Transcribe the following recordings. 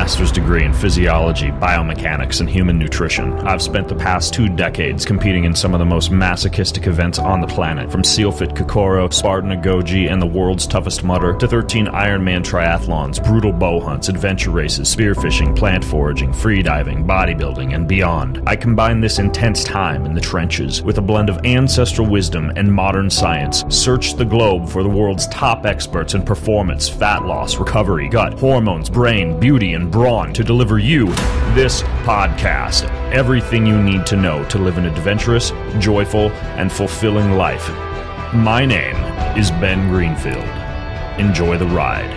master's degree in physiology, biomechanics, and human nutrition. I've spent the past 2 decades competing in some of the most masochistic events on the planet, from SealFit Kokoro, Spartan Agoge, and the world's toughest mudder, to 13 Ironman triathlons, brutal bow hunts, adventure races, spearfishing, plant foraging, freediving, bodybuilding, and beyond. I combine this intense time in the trenches with a blend of ancestral wisdom and modern science. Search the globe for the world's top experts in performance, fat loss, recovery, gut, hormones, brain, beauty, and brawn to deliver you this podcast. Everything you need to know to live an adventurous, joyful, and fulfilling life. My name is Ben Greenfield. Enjoy the ride.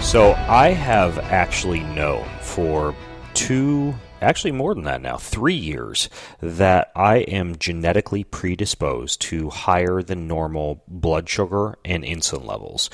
So I have actually known for more than that now, 3 years, that I am genetically predisposed to higher than normal blood sugar and insulin levels.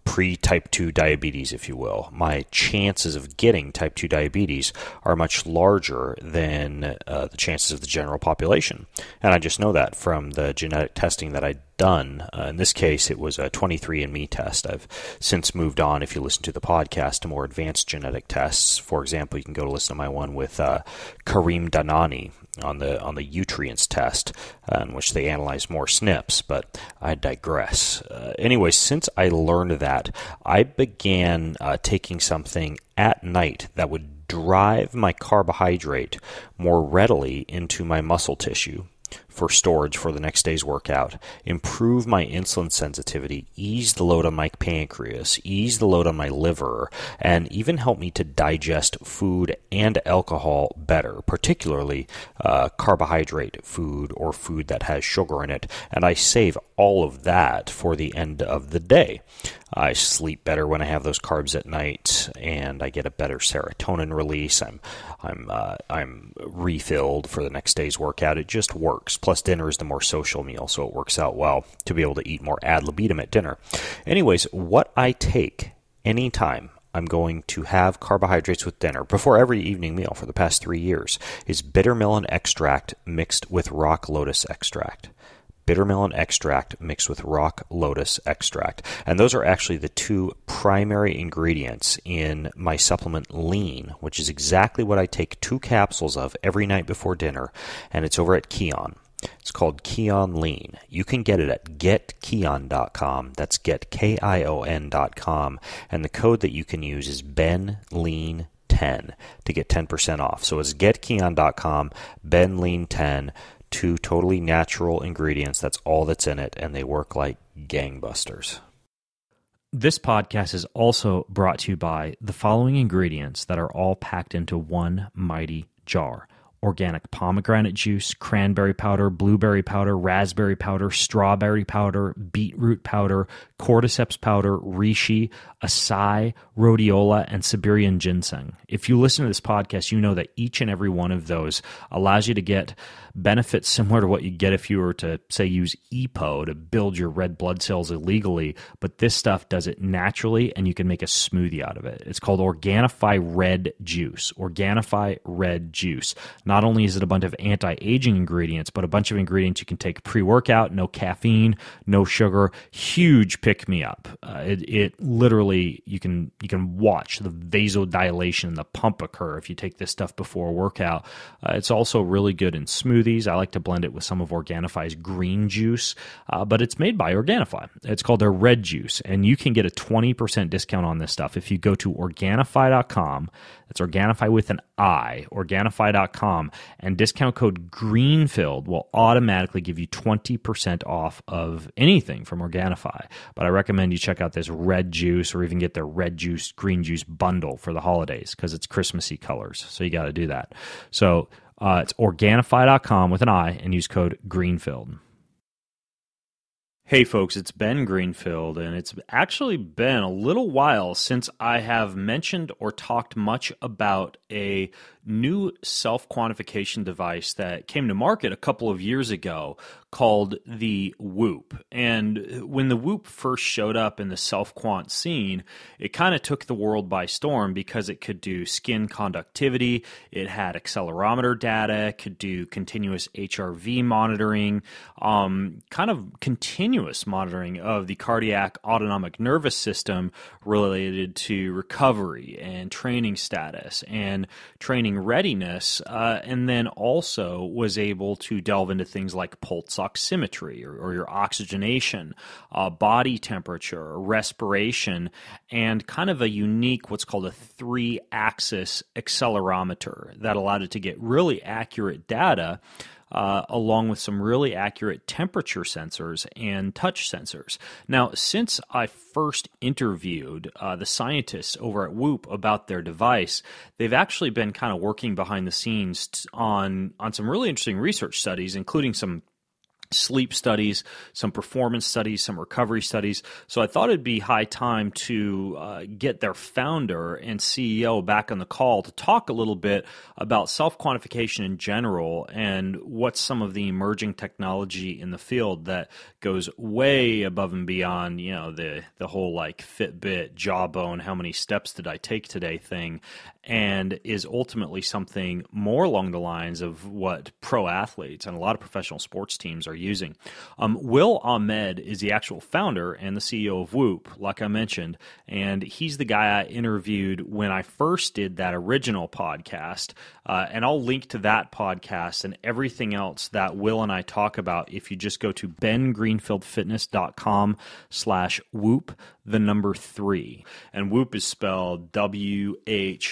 Pre-type 2 diabetes, if you will. My chances of getting type 2 diabetes are much larger than the chances of the general population. And I just know that from the genetic testing that I'd done. In this case, it was a 23andMe test. I've since moved on, if you listen to the podcast, to more advanced genetic tests. For example, you can go to listen to my one with Kareem Danani on the Nutrients test, in which they analyze more SNPs, but I digress. Anyway, since I learned that, I began taking something at night that would drive my carbohydrate more readily into my muscle tissue for storage for the next day's workout, improve my insulin sensitivity, ease the load on my pancreas, ease the load on my liver, and even help me to digest food and alcohol better, particularly carbohydrate food or food that has sugar in it. And I save all of that for the end of the day. I sleep better when I have those carbs at night, and I get a better serotonin release. I'm refilled for the next day's workout. It just works. Plus, dinner is the more social meal, so it works out well to be able to eat more ad libitum at dinner. Anyways, what I take anytime I'm going to have carbohydrates with dinner before every evening meal for the past 3 years is bitter melon extract mixed with rock lotus extract. Bitter melon extract mixed with rock lotus extract. And those are actually the 2 primary ingredients in my supplement Lean, which is exactly what I take 2 capsules of every night before dinner, and it's over at Kion. It's called Kion Lean. You can get it at getkion.com. That's getkion.com. And the code that you can use is BenLean10 to get 10% off. So it's getkion.com, BenLean10. 2 totally natural ingredients. That's all that's in it, and they work like gangbusters. This podcast is also brought to you by the following ingredients that are all packed into one mighty jar: organic pomegranate juice, cranberry powder, blueberry powder, raspberry powder, strawberry powder, beetroot powder, cordyceps powder, reishi, acai, rhodiola, and Siberian ginseng. If you listen to this podcast, you know that each and every one of those allows you to get benefits similar to what you get if you were to, say, use EPO to build your red blood cells illegally, but this stuff does it naturally, and you can make a smoothie out of it. It's called Organifi Red Juice. Organifi Red Juice. Not only is it a bunch of anti-aging ingredients, but a bunch of ingredients you can take pre-workout, no caffeine, no sugar, huge pick-me-up. It literally, you can watch the vasodilation, the pump occur if you take this stuff before a workout. It's also really good in smoothies. I like to blend it with some of Organifi's green juice, but it's made by Organifi. It's called their red juice, and you can get a 20% discount on this stuff if you go to Organifi.com. That's Organifi with an I, Organifi.com, and discount code GREENFIELD will automatically give you 20% off of anything from Organifi. But I recommend you check out this red juice, or even get their red juice, green juice bundle for the holidays, because it's Christmassy colors, so you got to do that. So it's Organifi.com with an I, and use code GREENFIELD. Hey folks, it's Ben Greenfield, and it's actually been a little while since I have mentioned or talked much about a new self-quantification device that came to market a couple of years ago called the Whoop. And when the Whoop first showed up in the self-quant scene, it kind of took the world by storm because it could do skin conductivity, it had accelerometer data, it could do continuous HRV monitoring, kind of continuous monitoring of the cardiac autonomic nervous system related to recovery and training status and training readiness, and then also was able to delve into things like pulse oximetry or your oxygenation, body temperature, respiration, and kind of a unique what's called a 3-axis accelerometer that allowed it to get really accurate data along with some really accurate temperature sensors and touch sensors. Now, since I first interviewed the scientists over at Whoop about their device, they've actually been kind of working behind the scenes on some really interesting research studies, including some sleep studies, some performance studies, some recovery studies. So I thought it'd be high time to get their founder and CEO back on the call to talk a little bit about self-quantification in general and what's some of the emerging technology in the field that goes way above and beyond, the whole like Fitbit, Jawbone, how many steps did I take today thing, and is ultimately something more along the lines of what pro athletes and a lot of professional sports teams are using. Will Ahmed is the actual founder and the CEO of Whoop, like I mentioned, and he's the guy I interviewed when I first did that original podcast, and I'll link to that podcast and everything else that Will and I talk about if you just go to bengreenfieldfitness.com/Whoop, the number 3. And Whoop is spelled WHOOP,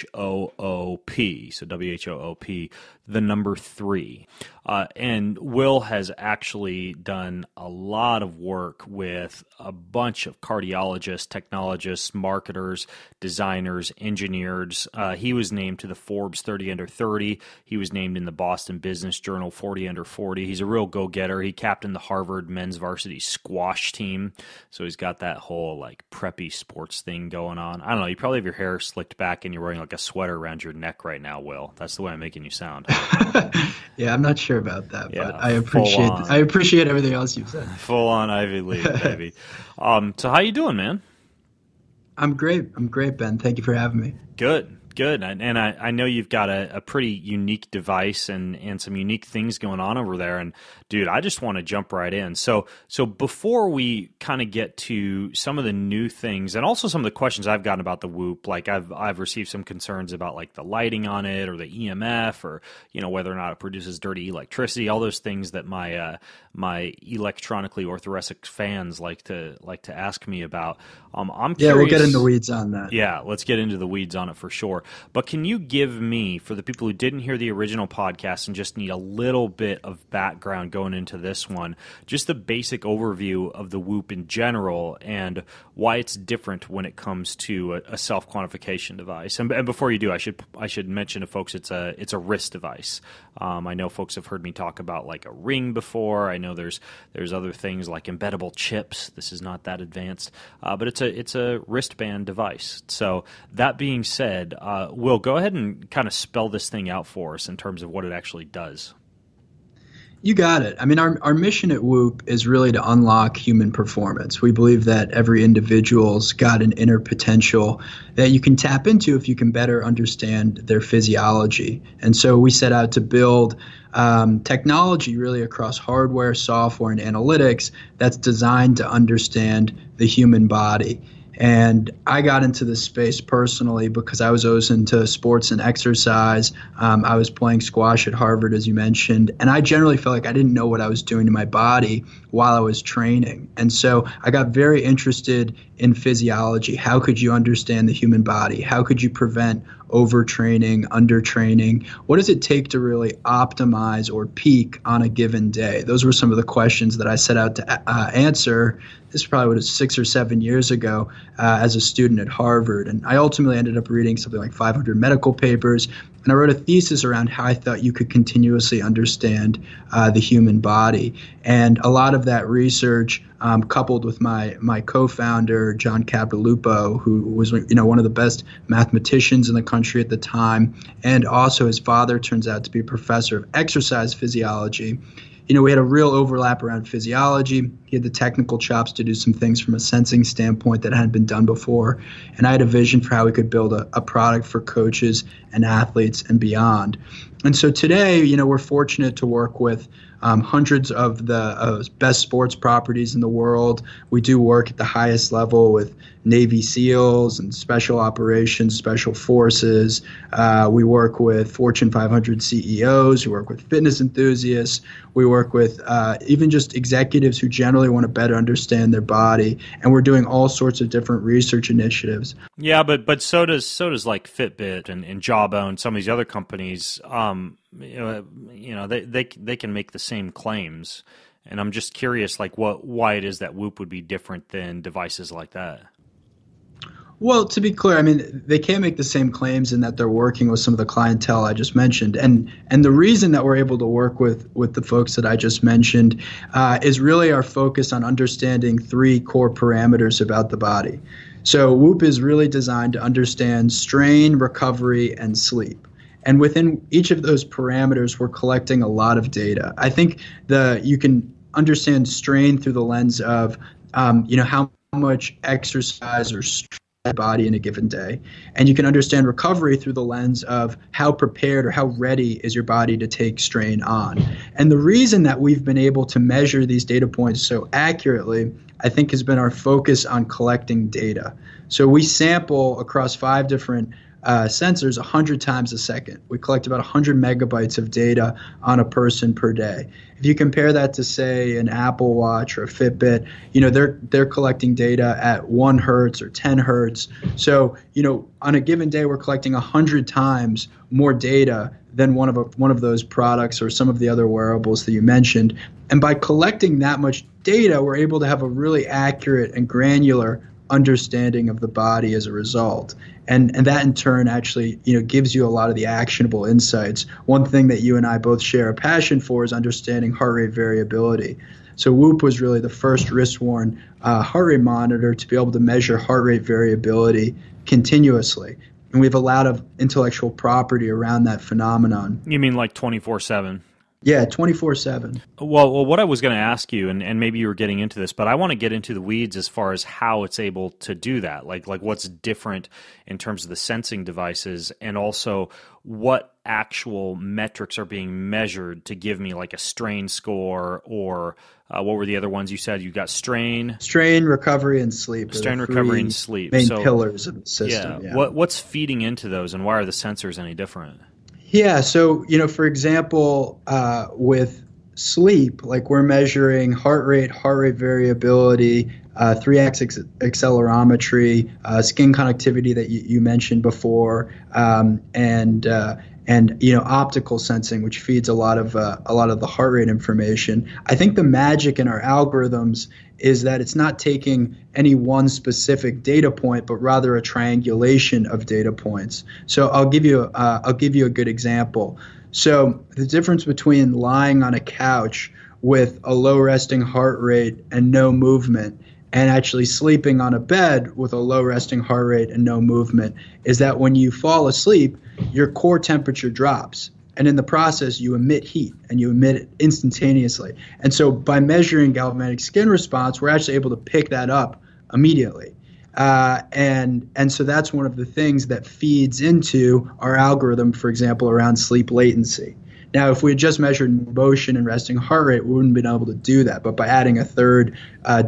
so WHOOP, the number 3. And Will has actually done a lot of work with a bunch of cardiologists, technologists, marketers, designers, engineers. He was named to the Forbes 30 Under 30. He was named in the Boston Business Journal 40 Under 40. He's a real go-getter. He captained the Harvard men's varsity squash team. So he's got that whole like preppy sports thing going on. I don't know. You probably have your hair slicked back and you're wearing like a sweater around your neck right now, Will. That's the way I'm making you sound. Yeah, I'm not sure about that, yeah, but I appreciate everything else you've said. Full on Ivy League, baby. So how you doing, man? I'm great, Ben. Thank you for having me. Good. And I know you've got a pretty unique device and some unique things going on over there. And dude, I just want to jump right in. So before we kind of get to some of the new things and also some of the questions I've gotten about the Whoop, like I've received some concerns about like the lighting on it or the EMF or, whether or not it produces dirty electricity, all those things that my electronically orthorexic fans like to ask me about. I'm curious. Yeah, we'll get into the weeds on that. Yeah, let's get into the weeds on it for sure. But can you give me, for the people who didn't hear the original podcast and just need a little bit of background going into this one, just the basic overview of the Whoop in general and why it's different when it comes to a self-quantification device? And before you do, I should mention to folks it's a wrist device. I know folks have heard me talk about like a ring before. I know there's other things like embeddable chips. This is not that advanced, but it's a wristband device. So that being said, Will, go ahead and kind of spell this thing out for us in terms of what it actually does. You got it. I mean, our mission at Whoop is really to unlock human performance. We believe that every individual's got an inner potential that you can tap into if you can better understand their physiology. And so we set out to build technology really across hardware, software, and analytics that's designed to understand the human body. And I got into this space personally because I was always into sports and exercise. I was playing squash at Harvard, as you mentioned, and I generally felt like I didn't know what I was doing to my body while I was training. And so I got very interested in physiology. How could you understand the human body? How could you prevent overtraining, undertraining? What does it take to really optimize or peak on a given day? Those were some of the questions that I set out to answer. This probably was 6 or 7 years ago as a student at Harvard. And I ultimately ended up reading something like 500 medical papers. And I wrote a thesis around how I thought you could continuously understand the human body. And a lot of that research, coupled with my co-founder, John Capalupo, who was one of the best mathematicians in the country at the time, and also his father turns out to be a professor of exercise physiology. we had a real overlap around physiology. He had the technical chops to do some things from a sensing standpoint that hadn't been done before. And I had a vision for how we could build a product for coaches and athletes and beyond. And so today, we're fortunate to work with hundreds of the best sports properties in the world. We do work at the highest level with Navy SEALs and special operations, special forces. We work with Fortune 500 CEOs. We work with fitness enthusiasts. We work with even just executives who generally want to better understand their body. And we're doing all sorts of different research initiatives. Yeah, but so does like Fitbit and Jawbone, some of these other companies. They can make the same claims, and I'm just curious, like why it is that Whoop would be different than devices like that. Well, to be clear, I mean, they can't make the same claims in that they're working with some of the clientele I just mentioned. And the reason that we're able to work with the folks that I just mentioned is really our focus on understanding three core parameters about the body. So Whoop is really designed to understand strain, recovery, and sleep. And within each of those parameters, we're collecting a lot of data. I think you can understand strain through the lens of, how much exercise or stress body in a given day. And you can understand recovery through the lens of how prepared or how ready is your body to take strain on. And the reason that we've been able to measure these data points so accurately, I think, has been our focus on collecting data. So we sample across 5 different sensors 100 times a second. We collect about 100 megabytes of data on a person per day. If you compare that to, say, an Apple Watch or a Fitbit, they're collecting data at 1 hertz or 10 hertz. So, on a given day, we're collecting 100 times more data than one of those products or some of the other wearables that you mentioned. And by collecting that much data, we're able to have a really accurate and granular understanding of the body as a result. And that in turn actually, gives you a lot of the actionable insights. One thing that you and I both share a passion for is understanding heart rate variability. So Whoop was really the first wrist-worn heart rate monitor to be able to measure heart rate variability continuously. And we have a lot of intellectual property around that phenomenon. You mean like 24/7? Yeah, 24/7. Well, what I was going to ask you, and maybe you were getting into this, but I want to get into the weeds as far as how it's able to do that, like what's different in terms of the sensing devices, and also what actual metrics are being measured to give me like a strain score, or what were the other ones you said? You got strain, recovery, and sleep. Strain, recovery, and sleep. Main pillars of the system. Yeah. What's feeding into those, and why are the sensors any different? Yeah, so, for example, with sleep, like we're measuring heart rate variability, 3-axis accelerometry, skin conductivity that you mentioned before, and optical sensing, which feeds a lot of the heart rate information. I think the magic in our algorithms is that it's not taking any one specific data point, but rather a triangulation of data points. So I'll give you a good example. So the difference between lying on a couch with a low resting heart rate and no movement, and actually sleeping on a bed with a low resting heart rate and no movement, is that when you fall asleep, your core temperature drops. And in the process, you emit heat, and you emit it instantaneously. And so by measuring galvanic skin response, we're actually able to pick that up immediately. And so that's one of the things that feeds into our algorithm, for example, around sleep latency. Now, if we had just measured motion and resting heart rate, we wouldn't have been able to do that. But by adding a third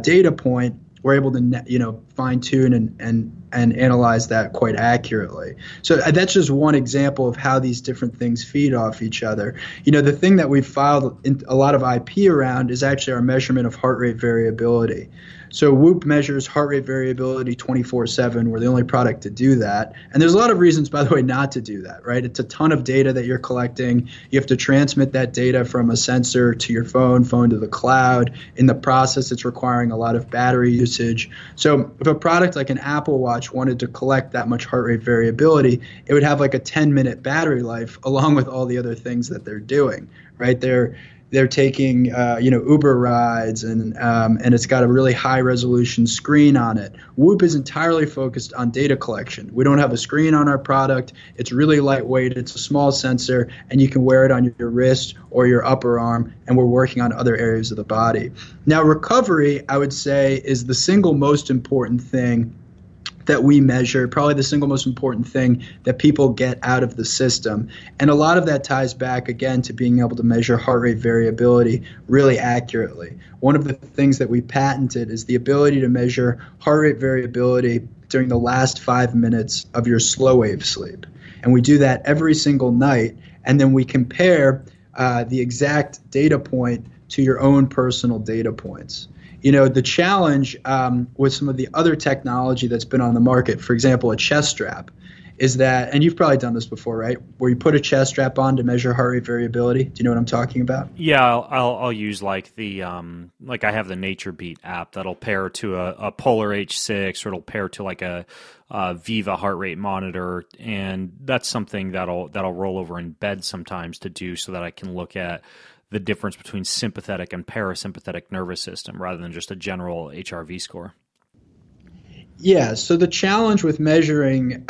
data point, we're able to fine-tune and analyze that quite accurately. So that's just one example of how these different things feed off each other. The thing that we've filed a lot of IP around is actually our measurement of heart rate variability. So Whoop measures heart rate variability 24/7. We're the only product to do that. And there's a lot of reasons, by the way, not to do that, right? It's a ton of data that you're collecting. You have to transmit that data from a sensor to your phone to the cloud. In the process, it's requiring a lot of battery usage. So if a product like an Apple Watch wanted to collect that much heart rate variability, it would have like a 10-minute battery life along with all the other things that they're doing, right? they're taking Uber rides, and it's got a really high resolution screen on it. Whoop is entirely focused on data collection. We don't have a screen on our product. It's really lightweight. It's a small sensor, and you can wear it on your wrist or your upper arm, and we're working on other areas of the body. Now, recovery, I would say, is the single most important thing that we measure, probably the single most important thing that people get out of the system. And a lot of that ties back, again, to being able to measure heart rate variability really accurately. One of the things that we patented is the ability to measure heart rate variability during the last 5 minutes of your slow wave sleep. And we do that every single night, and then we compare the exact data point to your own personal data points. The challenge with some of the other technology that's been on the market, for example, a chest strap, is that, and you've probably done this before, right? Where you put a chest strap on to measure heart rate variability. Do you know what I'm talking about? Yeah, I'll use like the like I have the Nature Beat app that'll pair to a Polar H6, or it'll pair to like a Viva heart rate monitor, and that's something that'll roll over in bed sometimes to do, so that I can look at the difference between sympathetic and parasympathetic nervous system rather than just a general HRV score. Yeah, so the challenge with measuring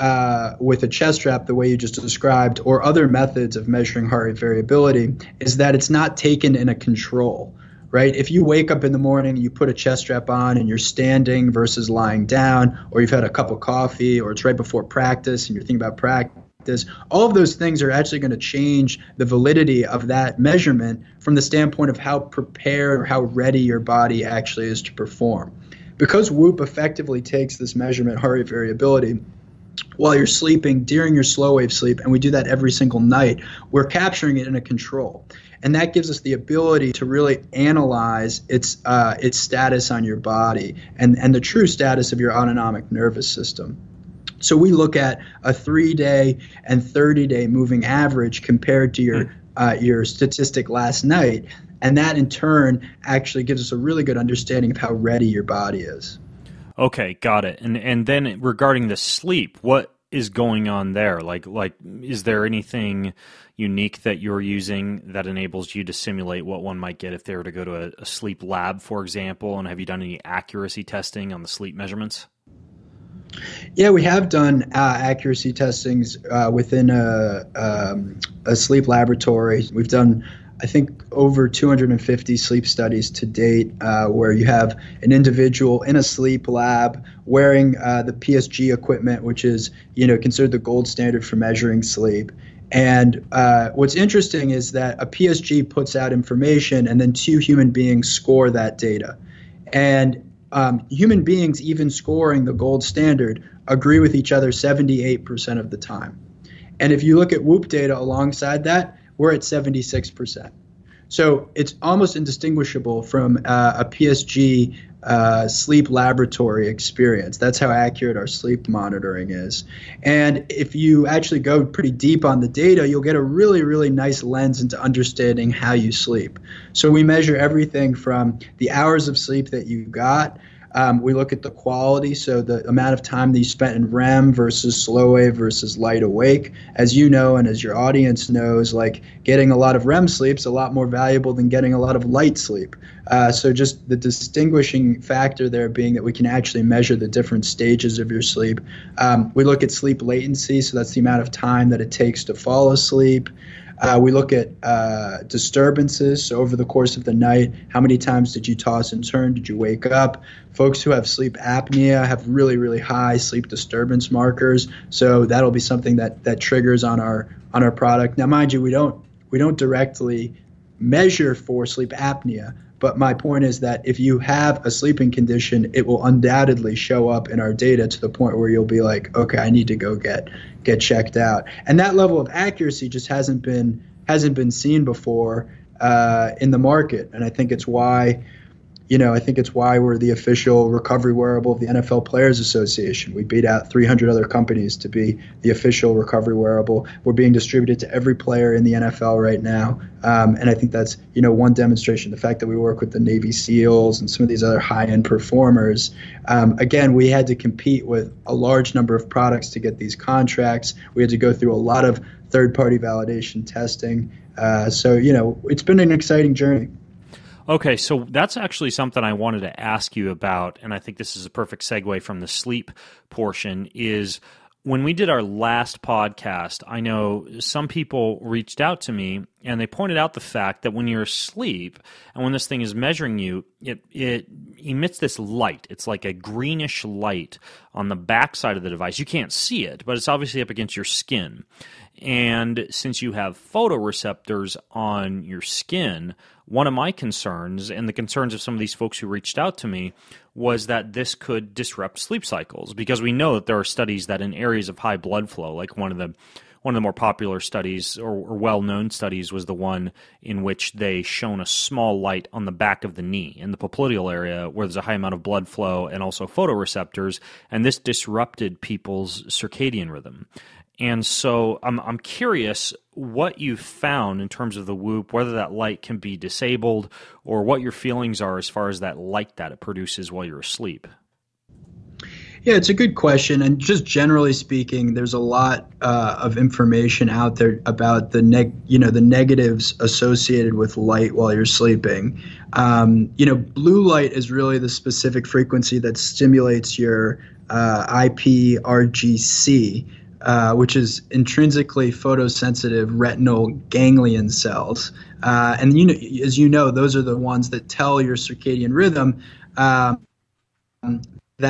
with a chest strap the way you just described, or other methods of measuring heart rate variability, is that it's not taken in a control, right? If you wake up in the morning, you put a chest strap on and you're standing versus lying down, or you've had a cup of coffee, or it's right before practice and you're thinking about practice, all of those things are actually going to change the validity of that measurement from the standpoint of how prepared or how ready your body actually is to perform. Because Whoop effectively takes this measurement, heart rate variability, while you're sleeping during your slow wave sleep, and we do that every single night, we're capturing it in a control. And that gives us the ability to really analyze its status on your body and the true status of your autonomic nervous system. So we look at a 3-day and 30-day moving average compared to your statistic last night, and that in turn actually gives us a really good understanding of how ready your body is. Okay, got it. And then regarding the sleep, what is going on there? Like is there anything unique that you're using that enables you to simulate what one might get if they were to go to a sleep lab, for example? And have you done any accuracy testing on the sleep measurements? Yeah, we have done accuracy testings within a sleep laboratory. We've done, I think, over 250 sleep studies to date, where you have an individual in a sleep lab wearing the PSG equipment, which is considered the gold standard for measuring sleep. And what's interesting is that a PSG puts out information, and then two human beings score that data. And human beings, even scoring the gold standard, agree with each other 78% of the time. And if you look at Whoop data alongside that, we're at 76%. So it's almost indistinguishable from a PSG sleep laboratory experience. That's how accurate our sleep monitoring is. And if you actually go pretty deep on the data, you'll get a really, really nice lens into understanding how you sleep. So we measure everything from the hours of sleep that you got. We look at the quality, so the amount of time that you spent in REM versus slow wave versus light awake. As you know, and as your audience knows, like getting a lot of REM sleep is a lot more valuable than getting a lot of light sleep. So just the distinguishing factor there being that we can actually measure the different stages of your sleep. We look at sleep latency, so that's the amount of time that it takes to fall asleep. We look at disturbances, so over the course of the night, how many times did you toss and turn? Did you wake up? Folks who have sleep apnea have really, really high sleep disturbance markers, so that'll be something that triggers on our product. Now, mind you, we don't directly measure for sleep apnea, but my point is that if you have a sleeping condition, it will undoubtedly show up in our data to the point where you'll be like, okay, I need to go get checked out. And that level of accuracy just hasn't been seen before in the market. And I think it's why, I think it's why we're the official recovery wearable of the NFL Players Association. We beat out 300 other companies to be the official recovery wearable. We're being distributed to every player in the NFL right now. And I think that's, one demonstration. The fact that we work with the Navy SEALs and some of these other high-end performers. Again, we had to compete with a large number of products to get these contracts. We had to go through a lot of third-party validation testing. So, it's been an exciting journey. Okay, so that's actually something I wanted to ask you about, and I think this is a perfect segue from the sleep portion, is when we did our last podcast, I know some people reached out to me, and they pointed out the fact that when you're asleep, and when this thing is measuring you, it emits this light. It's like a greenish light on the backside of the device. You can't see it, but it's obviously up against your skin. And since you have photoreceptors on your skin, one of my concerns, and the concerns of some of these folks who reached out to me, was that this could disrupt sleep cycles, because we know that there are studies that in areas of high blood flow, like one of the more popular studies or well-known studies was the one in which they shone a small light on the back of the knee in the popliteal area where there's a high amount of blood flow and also photoreceptors, and this disrupted people's circadian rhythm. And so I'm curious what you found in terms of the Whoop, whether that light can be disabled, or what your feelings are as far as that light that it produces while you're asleep. Yeah, it's a good question. And just generally speaking, there's a lot of information out there about the negatives associated with light while you're sleeping. Blue light is really the specific frequency that stimulates your IPRGC, which is intrinsically photosensitive retinal ganglion cells. And as you know, those are the ones that tell your circadian rhythm that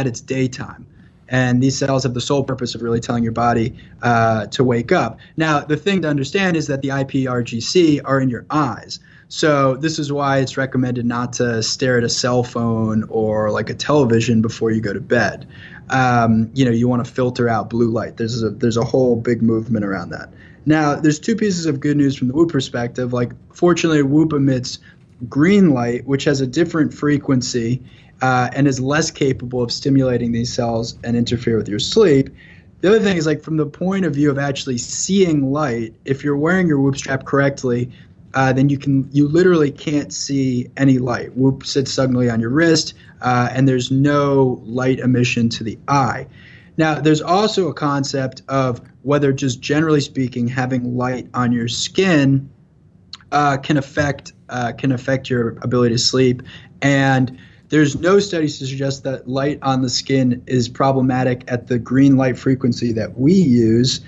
it's daytime. And these cells have the sole purpose of really telling your body to wake up. Now, the thing to understand is that the IPRGC are in your eyes. So this is why it's recommended not to stare at a cell phone or like a television before you go to bed. You want to filter out blue light. There's a whole big movement around that. Now, there's two pieces of good news from the Whoop perspective. Like, fortunately, Whoop emits green light, which has a different frequency and is less capable of stimulating these cells and interfere with your sleep. The other thing is, like, from the point of view of actually seeing light, if you're wearing your Whoop strap correctly, then you literally can't see any light. Whoop sits snugly on your wrist, and there's no light emission to the eye. Now, there's also a concept of whether, just generally speaking, having light on your skin can affect your ability to sleep. And there's no studies to suggest that light on the skin is problematic at the green light frequency that we use.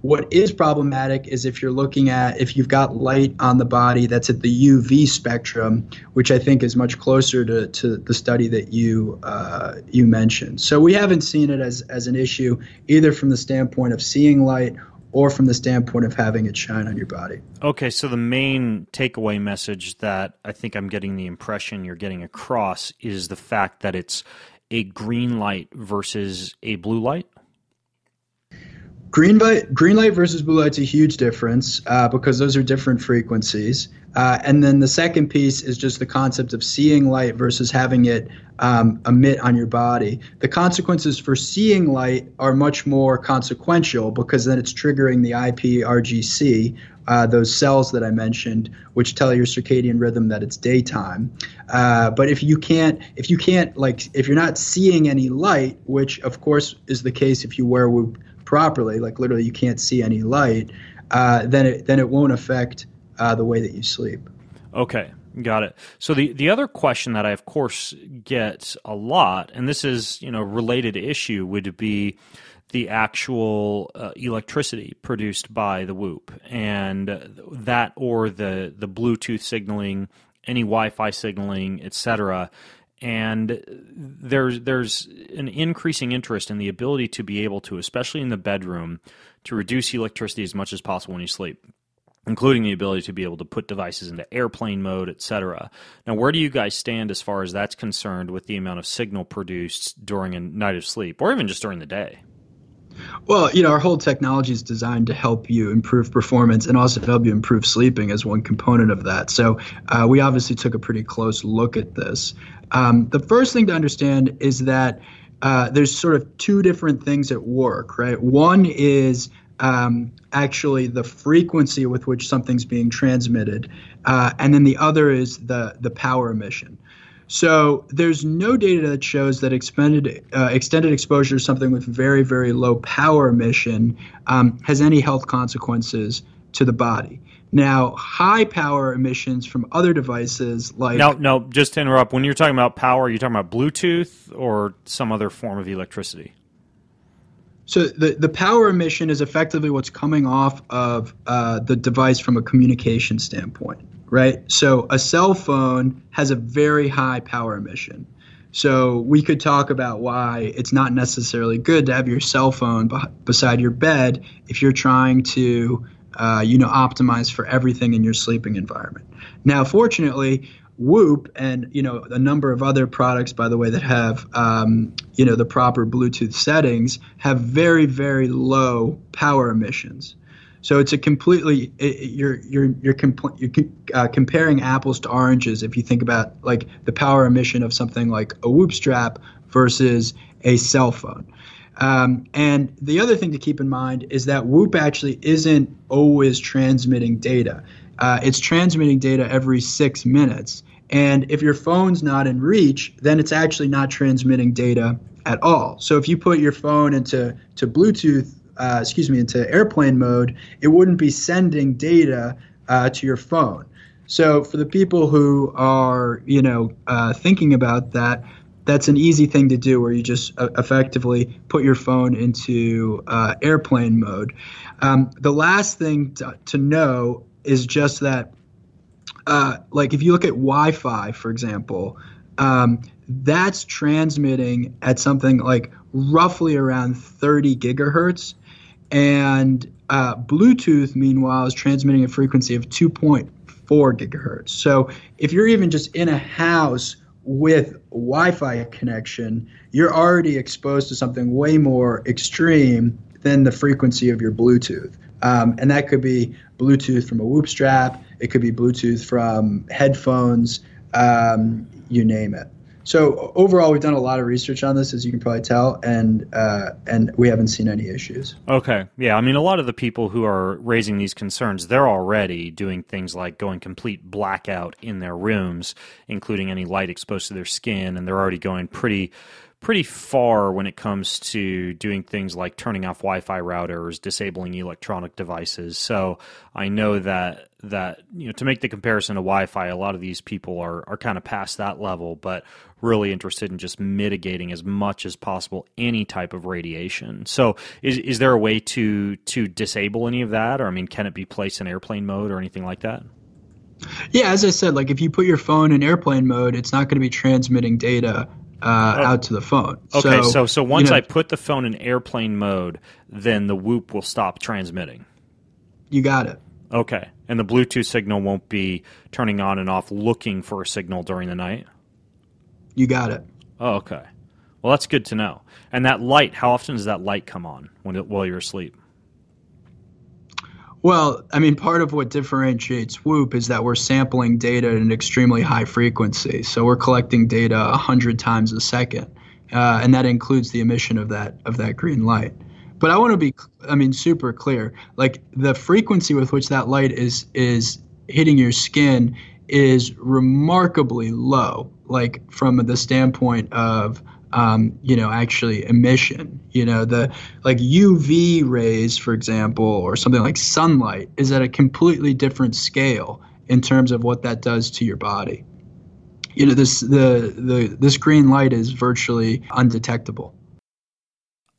What is problematic is if you've got light on the body that's at the UV spectrum, which I think is much closer to the study that you mentioned. So we haven't seen it as an issue either from the standpoint of seeing light or from the standpoint of having it shine on your body. Okay, so the main takeaway message that I think I'm getting the impression you're getting across is the fact that it's a green light versus a blue light? Green light versus blue light's a huge difference because those are different frequencies. And then the second piece is just the concept of seeing light versus having it emit on your body. The consequences for seeing light are much more consequential because then it's triggering the IPRGC, those cells that I mentioned, which tell your circadian rhythm that it's daytime. But if you're not seeing any light, which of course is the case if you wear Whoop properly, like literally you can't see any light, then it won't affect the way that you sleep. Okay, got it. So the other question that I of course get a lot, and this is related issue, would be the actual electricity produced by the Whoop, and that or the Bluetooth signaling, any Wi-Fi signaling, etc. And there's an increasing interest in the ability to be able to, especially in the bedroom, to reduce electricity as much as possible when you sleep, including the ability to be able to put devices into airplane mode, etc. Now, where do you guys stand as far as that's concerned with the amount of signal produced during a night of sleep, or even just during the day? Well, our whole technology is designed to help you improve performance and also to help you improve sleeping as one component of that. So we obviously took a pretty close look at this. The first thing to understand is that there's sort of two different things at work, right? One is actually the frequency with which something's being transmitted, and then the other is the power emission. So there's no data that shows that extended exposure to something with very, very low power emission has any health consequences to the body. Now, high power emissions from other devices like... No, just to interrupt. When you're talking about power, are you talking about Bluetooth or some other form of electricity? So the power emission is effectively what's coming off of the device from a communication standpoint, right? So a cell phone has a very high power emission. So we could talk about why it's not necessarily good to have your cell phone beside your bed if you're trying to optimize for everything in your sleeping environment. Now, fortunately, Whoop and a number of other products, by the way, that have the proper Bluetooth settings have very, very low power emissions. So it's a completely you're comparing apples to oranges if you think about like the power emission of something like a Whoop strap versus a cell phone. And the other thing to keep in mind is that Whoop actually isn't always transmitting data. It's transmitting data every 6 minutes. And if your phone's not in reach, then it's actually not transmitting data at all. So if you put your phone into Bluetooth, into airplane mode, it wouldn't be sending data to your phone. So for the people who are, thinking about that, that's an easy thing to do where you just effectively put your phone into airplane mode. The last thing to know is just that, like if you look at Wi-Fi, for example, that's transmitting at something like roughly around 30 gigahertz. And Bluetooth, meanwhile, is transmitting a frequency of 2.4 gigahertz. So if you're even just in a house with Wi-Fi connection, you're already exposed to something way more extreme than the frequency of your Bluetooth. And that could be Bluetooth from a Whoop strap. It could be Bluetooth from headphones, you name it. So overall, we've done a lot of research on this, as you can probably tell, and we haven't seen any issues. Okay. Yeah, I mean, a lot of the people who are raising these concerns, they're already doing things like going complete blackout in their rooms, including any light exposed to their skin, and they're already going pretty far when it comes to doing things like turning off Wi-Fi routers, disabling electronic devices. So I know that to make the comparison to Wi-Fi, a lot of these people are kind of past that level, but really interested in just mitigating as much as possible any type of radiation. So is there a way to disable any of that? Or, I mean, can it be placed in airplane mode or anything like that? Yeah, as I said, like if you put your phone in airplane mode, it's not going to be transmitting data out to the phone. Okay, so once I put the phone in airplane mode, then the Whoop will stop transmitting. You got it. Okay, and the Bluetooth signal won't be turning on and off looking for a signal during the night? You got it. Oh, okay. Well, that's good to know. And that light, how often does that light come on while you're asleep? Well, I mean, part of what differentiates Whoop is that we're sampling data at an extremely high frequency. So we're collecting data 100 times a second, and that includes the emission of that green light. But I want to be, super clear. Like the frequency with which that light is hitting your skin is remarkably low. Like from the standpoint of actually emission, the like UV rays, for example, or something like sunlight is at a completely different scale in terms of what that does to your body. This green light is virtually undetectable.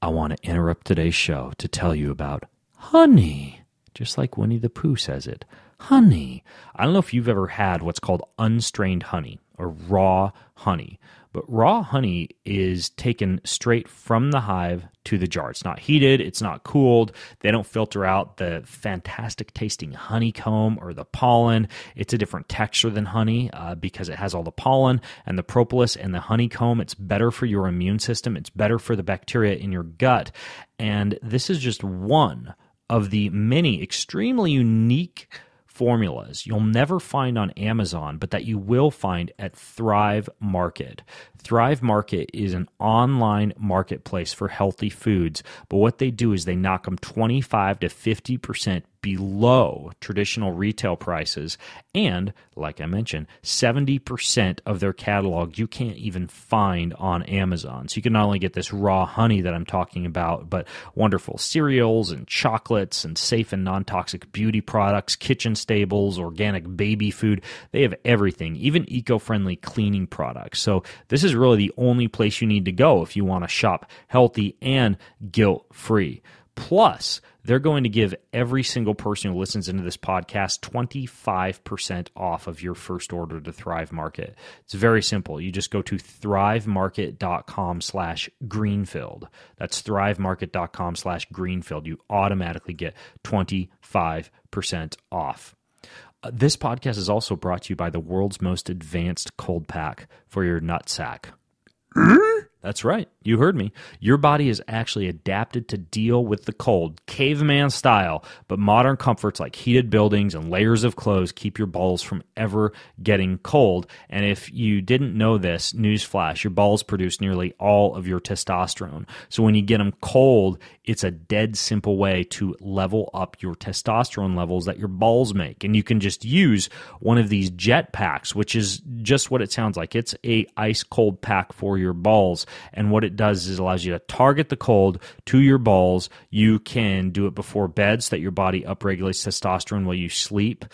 I want to interrupt today's show to tell you about honey, just like Winnie the Pooh says it. honey. I don't know if you've ever had what's called unstrained honey or raw honey, but raw honey is taken straight from the hive to the jar. It's not heated. It's not cooled. They don't filter out the fantastic tasting honeycomb or the pollen. It's a different texture than honey because it has all the pollen and the propolis and the honeycomb. It's better for your immune system. It's better for the bacteria in your gut. And this is just one of the many extremely unique formulas you'll never find on Amazon, but that you will find at Thrive Market. Thrive Market is an online marketplace for healthy foods, but what they do is they knock them 25 to 50% below traditional retail prices. And, like I mentioned, 70% of their catalog you can't even find on Amazon. So you can not only get this raw honey that I'm talking about, but wonderful cereals and chocolates and safe and non-toxic beauty products, kitchen staples, organic baby food. They have everything, even eco-friendly cleaning products. So this is really the only place you need to go if you want to shop healthy and guilt-free. Plus, they're going to give every single person who listens into this podcast 25% off of your first order to Thrive Market. It's very simple. You just go to thrivemarket.com/greenfield. That's thrivemarket.com/greenfield. You automatically get 25% off. This podcast is also brought to you by the world's most advanced cold pack for your nutsack. That's right. You heard me. Your body is actually adapted to deal with the cold, caveman style, but modern comforts like heated buildings and layers of clothes keep your balls from ever getting cold. And if you didn't know this, newsflash, your balls produce nearly all of your testosterone. So when you get them cold, it's a dead simple way to level up your testosterone levels that your balls make. And you can just use one of these jet packs, which is just what it sounds like. It's a ice cold pack for your balls. And what it does is it allows you to target the cold to your balls. You can do it before bed so that your body upregulates testosterone while you sleep.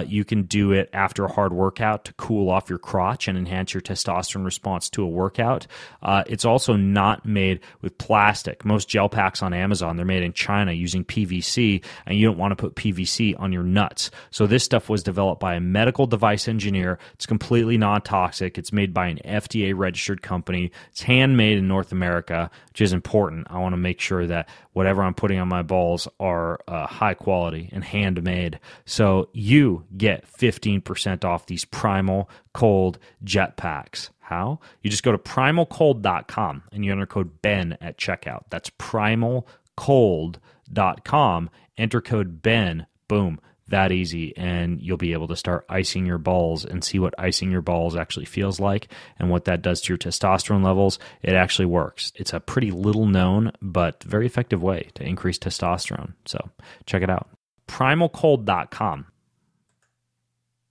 You can do it after a hard workout to cool off your crotch and enhance your testosterone response to a workout. It's also not made with plastic. Most gel packs on Amazon, they're made in China using PVC, and you don't want to put PVC on your nuts. So this stuff was developed by a medical device engineer. It's completely non-toxic. It's made by an FDA-registered company. It's handmade in North America, which is important. I want to make sure that whatever I'm putting on my balls are high quality and handmade. So you get 15% off these Primal Cold Jet Packs. How? You just go to primalcold.com and you enter code BEN at checkout. That's primalcold.com. Enter code BEN. Boom. That easy, and you'll be able to start icing your balls and see what icing your balls actually feels like and what that does to your testosterone levels. It actually works. It's a pretty little known but very effective way to increase testosterone. So check it out. Primalcold.com.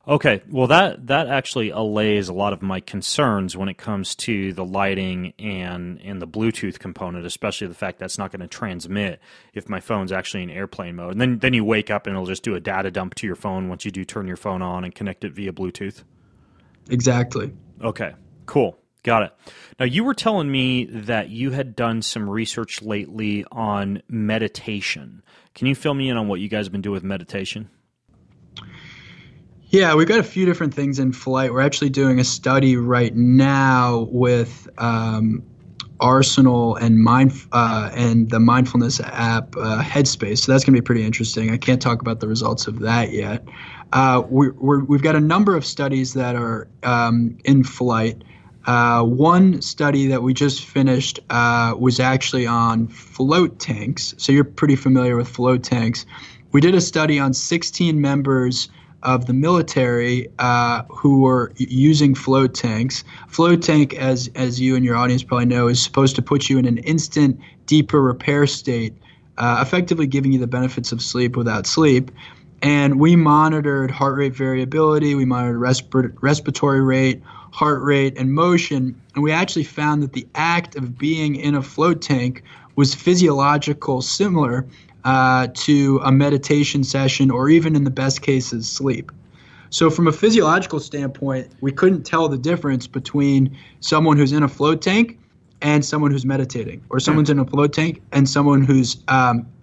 Okay, well that actually allays a lot of my concerns when it comes to the lighting and the Bluetooth component, especially the fact that's not going to transmit if my phone's actually in airplane mode. And then you wake up and it'll just do a data dump to your phone once you do turn your phone on and connect it via Bluetooth. Exactly. Okay, cool. Got it. Now, you were telling me that you had done some research lately on meditation. Can you fill me in on what you guys have been doing with meditation? Yeah, we've got a few different things in flight. We're actually doing a study right now with Arsenal and the mindfulness app Headspace. So that's going to be pretty interesting. I can't talk about the results of that yet. We've got a number of studies that are in flight. One study that we just finished was actually on float tanks. So you're pretty familiar with float tanks. We did a study on 16 members of the military who were using float tanks. Float tank, as you and your audience probably know, is supposed to put you in an instant, deeper repair state, effectively giving you the benefits of sleep without sleep. And we monitored heart rate variability, we monitored respiratory rate, heart rate, and motion. And we actually found that the act of being in a float tank was physiological similar to a meditation session, or even in the best cases, sleep. So from a physiological standpoint, we couldn't tell the difference between someone who's in a float tank and someone who's meditating, or someone's in a float tank and someone who's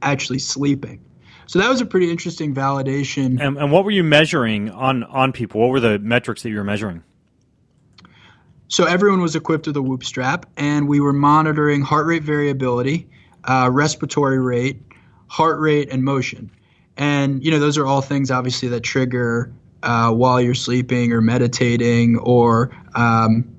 actually sleeping. So that was a pretty interesting validation. And what were you measuring on people? What were the metrics that you were measuring? So everyone was equipped with a Whoop strap, and we were monitoring heart rate variability, respiratory rate, heart rate, and motion. And, those are all things, obviously, that trigger while you're sleeping or meditating, or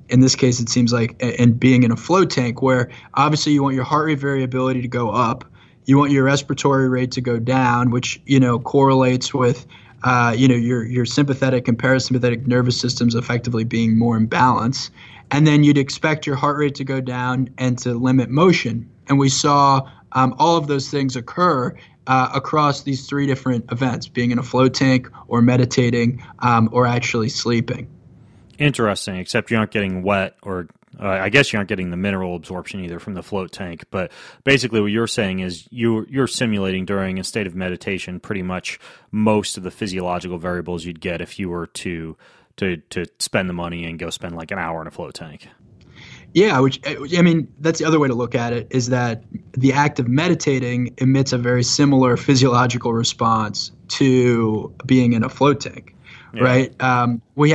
in this case, it seems like, and being in a float tank, where obviously you want your heart rate variability to go up. You want your respiratory rate to go down, which, correlates with, your sympathetic and parasympathetic nervous systems effectively being more in balance. And then you'd expect your heart rate to go down and to limit motion. And we saw all of those things occur across these three different events, being in a float tank or meditating or actually sleeping. Interesting, except you aren't getting wet, or I guess you aren't getting the mineral absorption either from the float tank. But basically what you're saying is you're simulating during a state of meditation pretty much most of the physiological variables you'd get if you were to spend the money and go spend like an hour in a float tank. Yeah, which, that's the other way to look at it, is that the act of meditating emits a very similar physiological response to being in a float tank, right? We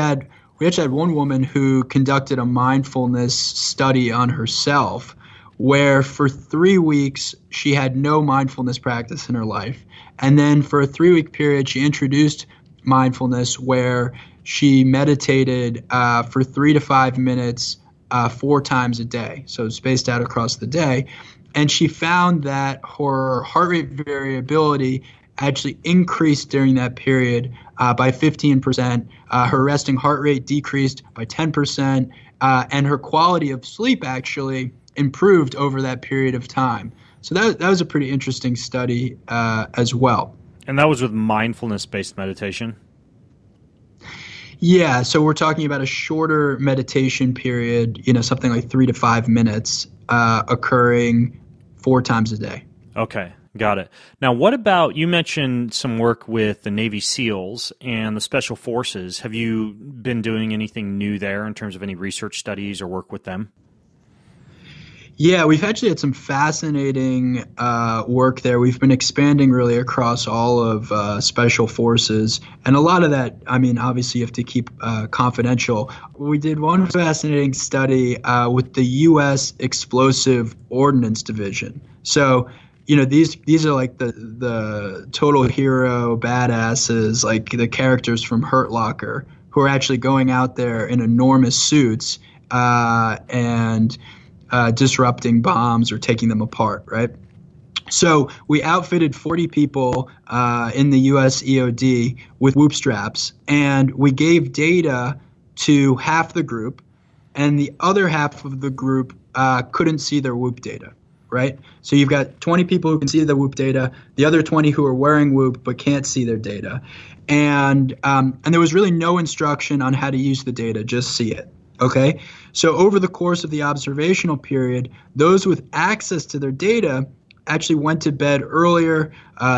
actually had one woman who conducted a mindfulness study on herself, where for 3 weeks she had no mindfulness practice in her life. And then for a 3-week period, she introduced mindfulness, where she meditated for 3 to 5 minutes 4 times a day, so spaced out across the day. And she found that her heart rate variability actually increased during that period by 15%. Her resting heart rate decreased by 10%, and her quality of sleep actually improved over that period of time. So that was a pretty interesting study as well. And that was with mindfulness-based meditation? Yeah, so we're talking about a shorter meditation period, something like 3 to 5 minutes, occurring 4 times a day. Okay, got it. Now, what about, you mentioned some work with the Navy SEALs and the Special Forces. Have you been doing anything new there in terms of any research studies or work with them? Yeah, we've actually had some fascinating work there. We've been expanding really across all of Special Forces. And a lot of that, obviously you have to keep confidential. We did one fascinating study with the U.S. Explosive Ordnance Division. So, these are like the total hero badasses, like the characters from Hurt Locker, who are actually going out there in enormous suits and disrupting bombs or taking them apart, right? So we outfitted 40 people in the U.S. EOD with Whoop straps, and we gave data to half the group, and the other half of the group couldn't see their Whoop data, right? So you've got 20 people who can see the Whoop data, the other 20 who are wearing Whoop but can't see their data. And there was really no instruction on how to use the data, just see it. Okay, so over the course of the observational period, those with access to their data actually went to bed earlier,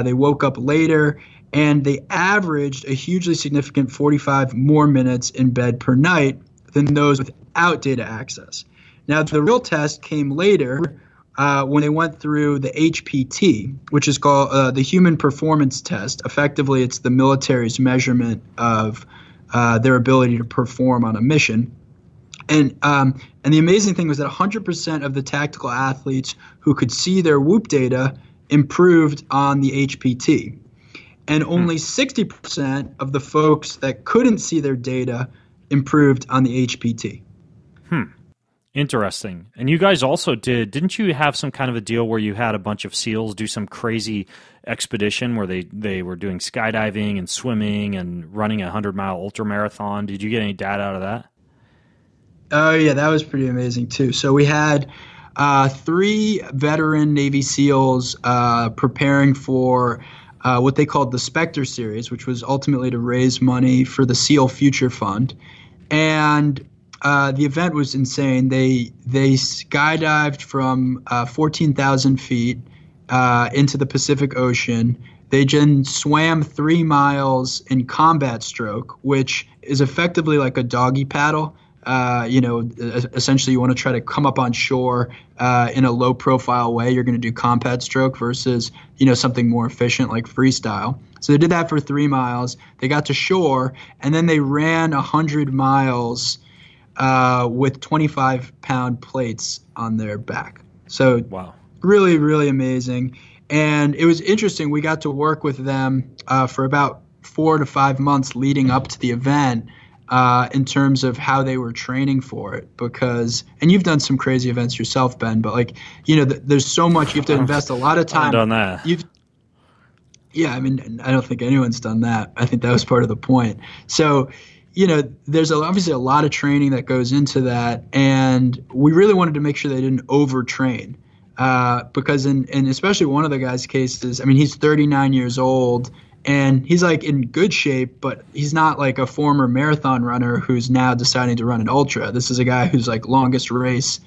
they woke up later, and they averaged a hugely significant 45 more minutes in bed per night than those without data access. Now, the real test came later when they went through the HPT, which is called the Human Performance Test. Effectively, it's the military's measurement of their ability to perform on a mission. And the amazing thing was that 100% of the tactical athletes who could see their Whoop data improved on the HPT. And only 60% of the folks that couldn't see their data improved on the HPT. Interesting. And you guys also didn't you have some kind of a deal where you had a bunch of SEALs do some crazy expedition where they were doing skydiving and swimming and running a 100-mile ultramarathon? Did you get any data out of that? Oh, yeah, that was pretty amazing, too. So we had 3 veteran Navy SEALs preparing for what they called the Spectre Series, which was ultimately to raise money for the SEAL Future Fund. And the event was insane. They skydived from 14,000 feet into the Pacific Ocean. They then swam 3 miles in combat stroke, which is effectively like a doggy paddle. Essentially you want to try to come up on shore in a low profile way. You're going to do combat stroke versus, something more efficient like freestyle. So they did that for 3 miles. They got to shore, and then they ran 100 miles with 25-pound plates on their back. So wow, really, really amazing. And it was interesting. We got to work with them for about 4 to 5 months leading up to the event in terms of how they were training for it. And you've done some crazy events yourself, Ben, but there's so much. You have to invest a lot of time. I've done that. Yeah, I mean, I don't think anyone's done that. I think that was part of the point. So, there's obviously a lot of training that goes into that, and we really wanted to make sure they didn't overtrain. Because in especially one of the guys' cases, I mean, he's 39 years old, and he's like in good shape, but he's not like a former marathon runner who's now deciding to run an ultra. This is a guy whose like longest race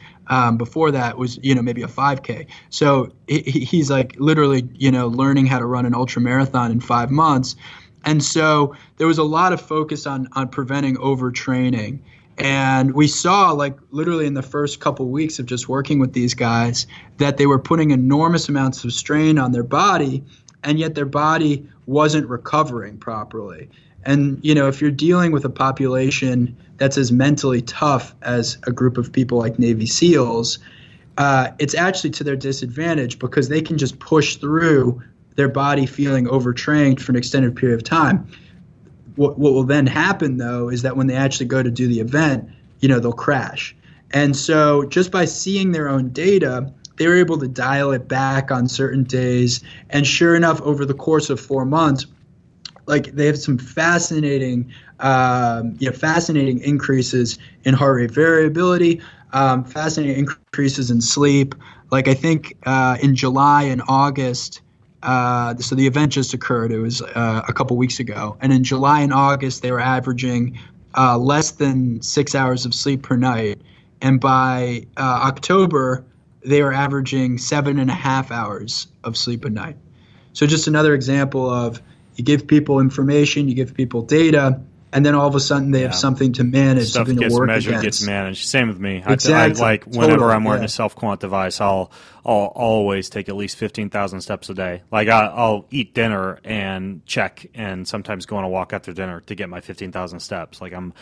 before that was, maybe a 5K. So he's like literally, learning how to run an ultra marathon in 5 months. And so there was a lot of focus on preventing overtraining. And we saw, like, literally in the first couple of weeks of just working with these guys, that they were putting enormous amounts of strain on their body, and yet their body wasn't recovering properly. And, if you're dealing with a population that's as mentally tough as a group of people like Navy SEALs, it's actually to their disadvantage because they can just push through their body feeling overtrained for an extended period of time. What will then happen, though, is that when they actually go to do the event, they'll crash. And so just by seeing their own data, they were able to dial it back on certain days. And sure enough, over the course of 4 months, like they have some fascinating increases in heart rate variability, fascinating increases in sleep. Like I think in July and August, so the event just occurred. It was a couple weeks ago. And in July and August, they were averaging less than 6 hours of sleep per night. And by October, they were averaging 7.5 hours of sleep a night. So just another example of you give people information, you give people data, and then all of a sudden they have something to manage, Stuff something gets to work measured, against. gets managed. Same with me. Exactly. I whenever I'm wearing a self-quant device, I'll always take at least 15,000 steps a day. Like I'll eat dinner and check, and sometimes go on a walk after dinner to get my 15,000 steps. Like I'm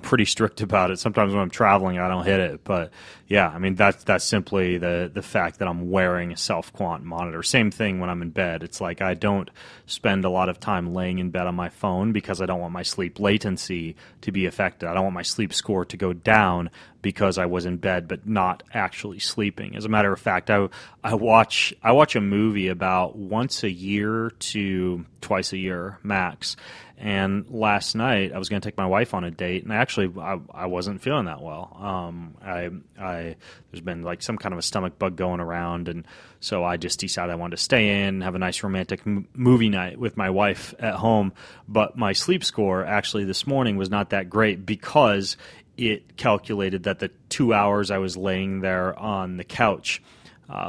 pretty strict about it. Sometimes when I'm traveling, I don't hit it. But yeah, I mean that's simply the fact that I'm wearing a self-quant monitor. Same thing when I'm in bed. It's like I don't spend a lot of time laying in bed on my phone because I don't want my sleep latency to be affected. I don't want my sleep score to go down because I was in bed but not actually sleeping. As a matter of fact, I watch a movie about once a year to twice a year max. And last night I was going to take my wife on a date, and I wasn't feeling that well. There's been like some kind of a stomach bug going around, and so I just decided I wanted to stay in, have a nice romantic movie night with my wife at home. But my sleep score actually this morning was not that great because it calculated that the 2 hours I was laying there on the couch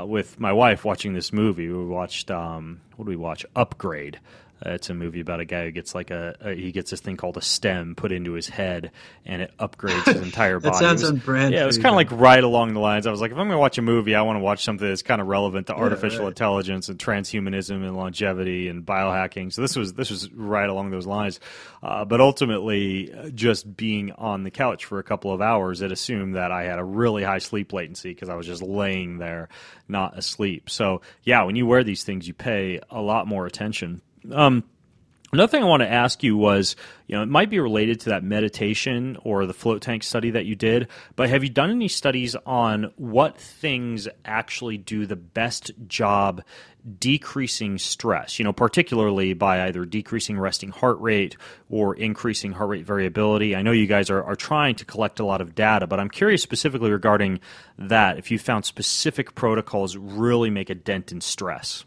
with my wife watching this movie. We watched what did we watch? Upgrade. It's a movie about a guy who gets like he gets this thing called a stem put into his head, and it upgrades his entire body. That sounds on brand. Yeah, it was kind of like right along the lines. I was like, if I'm going to watch a movie, I want to watch something that's kind of relevant to artificial intelligence and transhumanism and longevity and biohacking. So this was right along those lines. But ultimately, just being on the couch for a couple of hours, it assumed that I had a really high sleep latency because I was just laying there, not asleep. So yeah, when you wear these things, you pay a lot more attention. Another thing I want to ask you was, it might be related to that meditation or the float tank study that you did, but have you done any studies on what things actually do the best job decreasing stress, particularly by either decreasing resting heart rate or increasing heart rate variability? I know you guys are trying to collect a lot of data, but I'm curious specifically regarding that, if you found specific protocols really make a dent in stress.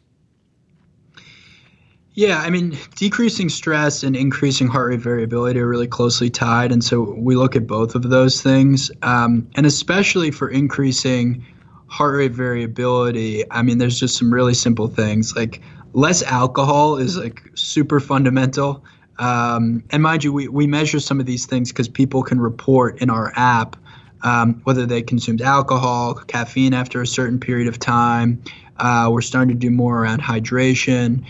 Yeah, I mean, decreasing stress and increasing heart rate variability are really closely tied, and so we look at both of those things. And especially for increasing heart rate variability, I mean, there's just some really simple things. Like less alcohol is like super fundamental. And mind you, we measure some of these things because people can report in our app whether they consumed alcohol, caffeine after a certain period of time. We're starting to do more around hydration.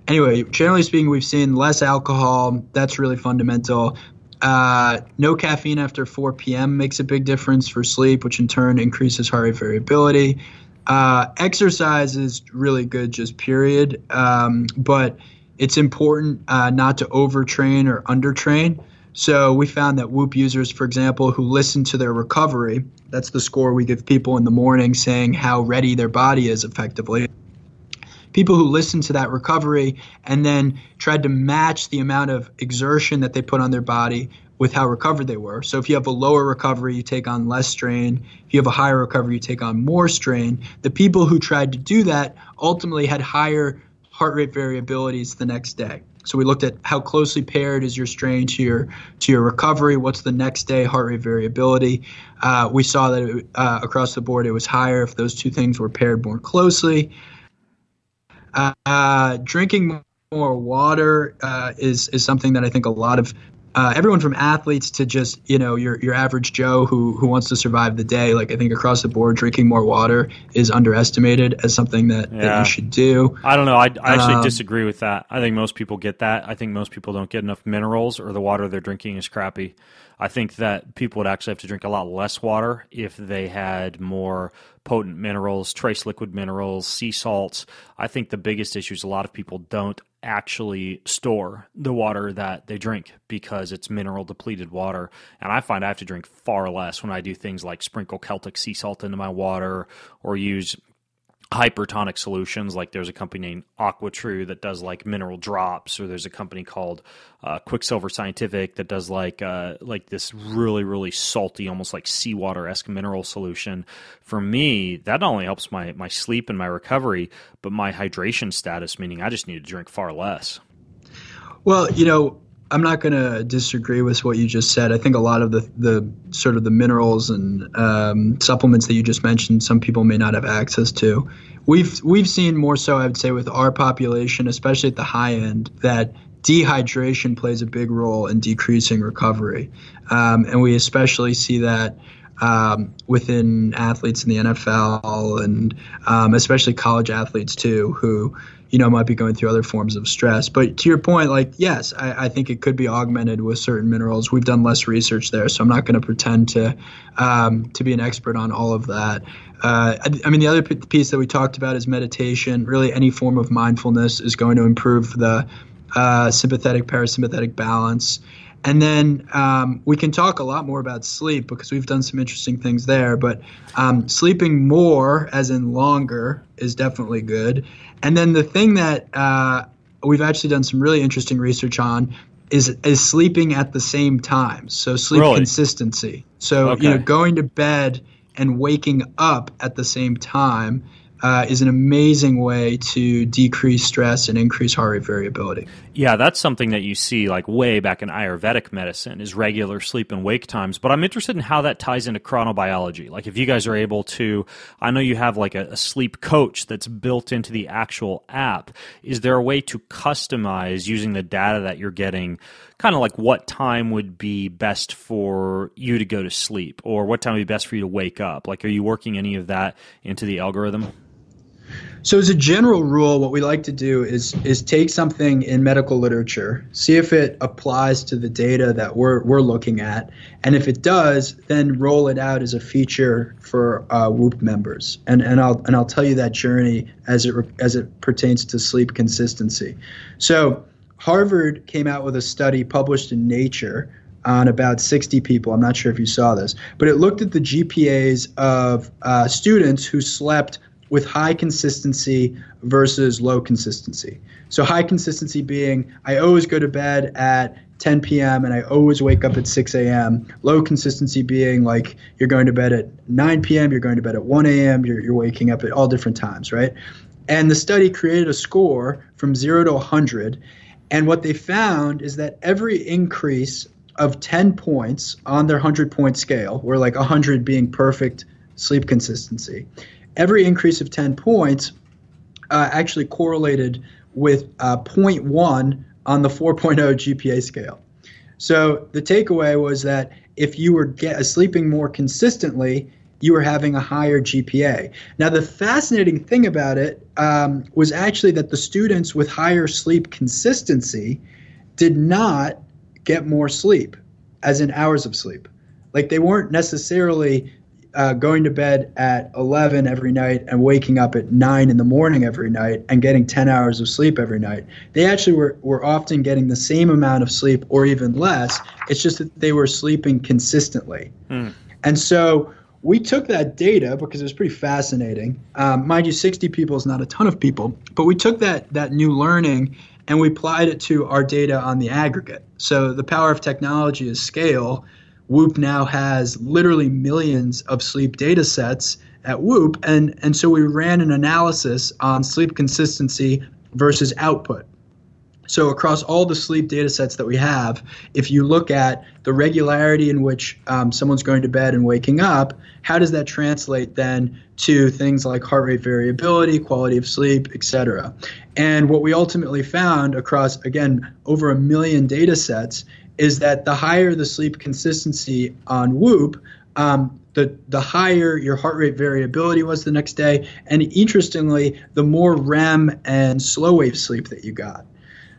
Anyway, generally speaking, we've seen less alcohol. That's really fundamental. No caffeine after 4 p.m. makes a big difference for sleep, which in turn increases heart rate variability. Exercise is really good, just period. But it's important not to overtrain or undertrain. So we found that Whoop users, for example, who listen to their recovery, that's the score we give people in the morning saying how ready their body is effectively. People who listened to that recovery and then tried to match the amount of exertion that they put on their body with how recovered they were. So if you have a lower recovery, you take on less strain. If you have a higher recovery, you take on more strain. The people who tried to do that ultimately had higher heart rate variabilities the next day. So we looked at how closely paired is your strain to your recovery. What's the next day heart rate variability? We saw that across the board it was higher if those two things were paired more closely. Drinking more water is something that I think a lot of everyone from athletes to just your average Joe who wants to survive the day. Like I think across the board, drinking more water is underestimated as something that you should do. I don't know. I actually disagree with that. I think most people get that. I think most people don't get enough minerals, or the water they're drinking is crappy. I think that people would actually have to drink a lot less water if they had more potent minerals, trace liquid minerals, sea salts. I think the biggest issue is a lot of people don't actually store the water that they drink because it's mineral depleted water. And I find I have to drink far less when I do things like sprinkle Celtic sea salt into my water or use hypertonic solutions. Like there's a company named AquaTrue that does like mineral drops, or there's a company called Quicksilver Scientific that does like this really, really salty, almost like seawater-esque mineral solution. For me, that not only helps my sleep and my recovery, but my hydration status, meaning I just need to drink far less. Well, I'm not going to disagree with what you just said. I think a lot of the sort of the minerals and supplements that you just mentioned, some people may not have access to. We've seen more so, I would say, with our population, especially at the high end, that dehydration plays a big role in decreasing recovery. And we especially see that within athletes in the NFL and especially college athletes too, who might be going through other forms of stress. But to your point, yes, I think it could be augmented with certain minerals. We've done less research there, so I'm not going to pretend to be an expert on all of that. The other piece that we talked about is meditation. Really, any form of mindfulness is going to improve the sympathetic parasympathetic balance. And then we can talk a lot more about sleep because we've done some interesting things there. But sleeping more, as in longer, is definitely good. And then the thing that we've actually done some really interesting research on is sleeping at the same time. So sleep consistency. So going to bed and waking up at the same time is an amazing way to decrease stress and increase heart rate variability. Yeah, that's something that you see like way back in Ayurvedic medicine is regular sleep and wake times. But I'm interested in how that ties into chronobiology. Like if you guys are able to, I know you have like a sleep coach that's built into the actual app. Is there a way to customize using the data that you're getting, kind of like what time would be best for you to go to sleep or what time would be best for you to wake up? Like, are you working any of that into the algorithm? So as a general rule, what we like to do is take something in medical literature, see if it applies to the data that we're looking at, and if it does, then roll it out as a feature for Whoop members. And I'll tell you that journey as it pertains to sleep consistency. So Harvard came out with a study published in Nature on about 60 people. I'm not sure if you saw this, but it looked at the GPAs of students who slept with high consistency versus low consistency. So high consistency being I always go to bed at 10 p.m. and I always wake up at 6 a.m. Low consistency being like you're going to bed at 9 p.m., you're going to bed at 1 a.m., you're waking up at all different times, right? And the study created a score from 0 to 100. And what they found is that every increase of 10 points on their 100-point scale, where like 100 being perfect sleep consistency, every increase of 10 points actually correlated with 0.1 on the 4.0 GPA scale. So the takeaway was that if you were sleeping more consistently, you were having a higher GPA. Now, the fascinating thing about it was actually that the students with higher sleep consistency did not get more sleep, as in hours of sleep. Like, they weren't necessarily going to bed at 11 every night and waking up at 9 in the morning every night and getting 10 hours of sleep every night. They actually were often getting the same amount of sleep or even less. It's just that they were sleeping consistently. And so we took that data because it was pretty fascinating. Mind you, 60 people is not a ton of people, but we took that new learning and we applied it to our data on the aggregate. So the power of technology is scale. Whoop now has literally millions of sleep data sets at Whoop, and so we ran an analysis on sleep consistency versus output. So across all the sleep data sets that we have, if you look at the regularity in which someone's going to bed and waking up, how does that translate then to things like heart rate variability, quality of sleep, et cetera? And what we ultimately found across, again, over 1 million data sets is that the higher the sleep consistency on Whoop, the higher your heart rate variability was the next day. And interestingly, the more REM and slow wave sleep that you got.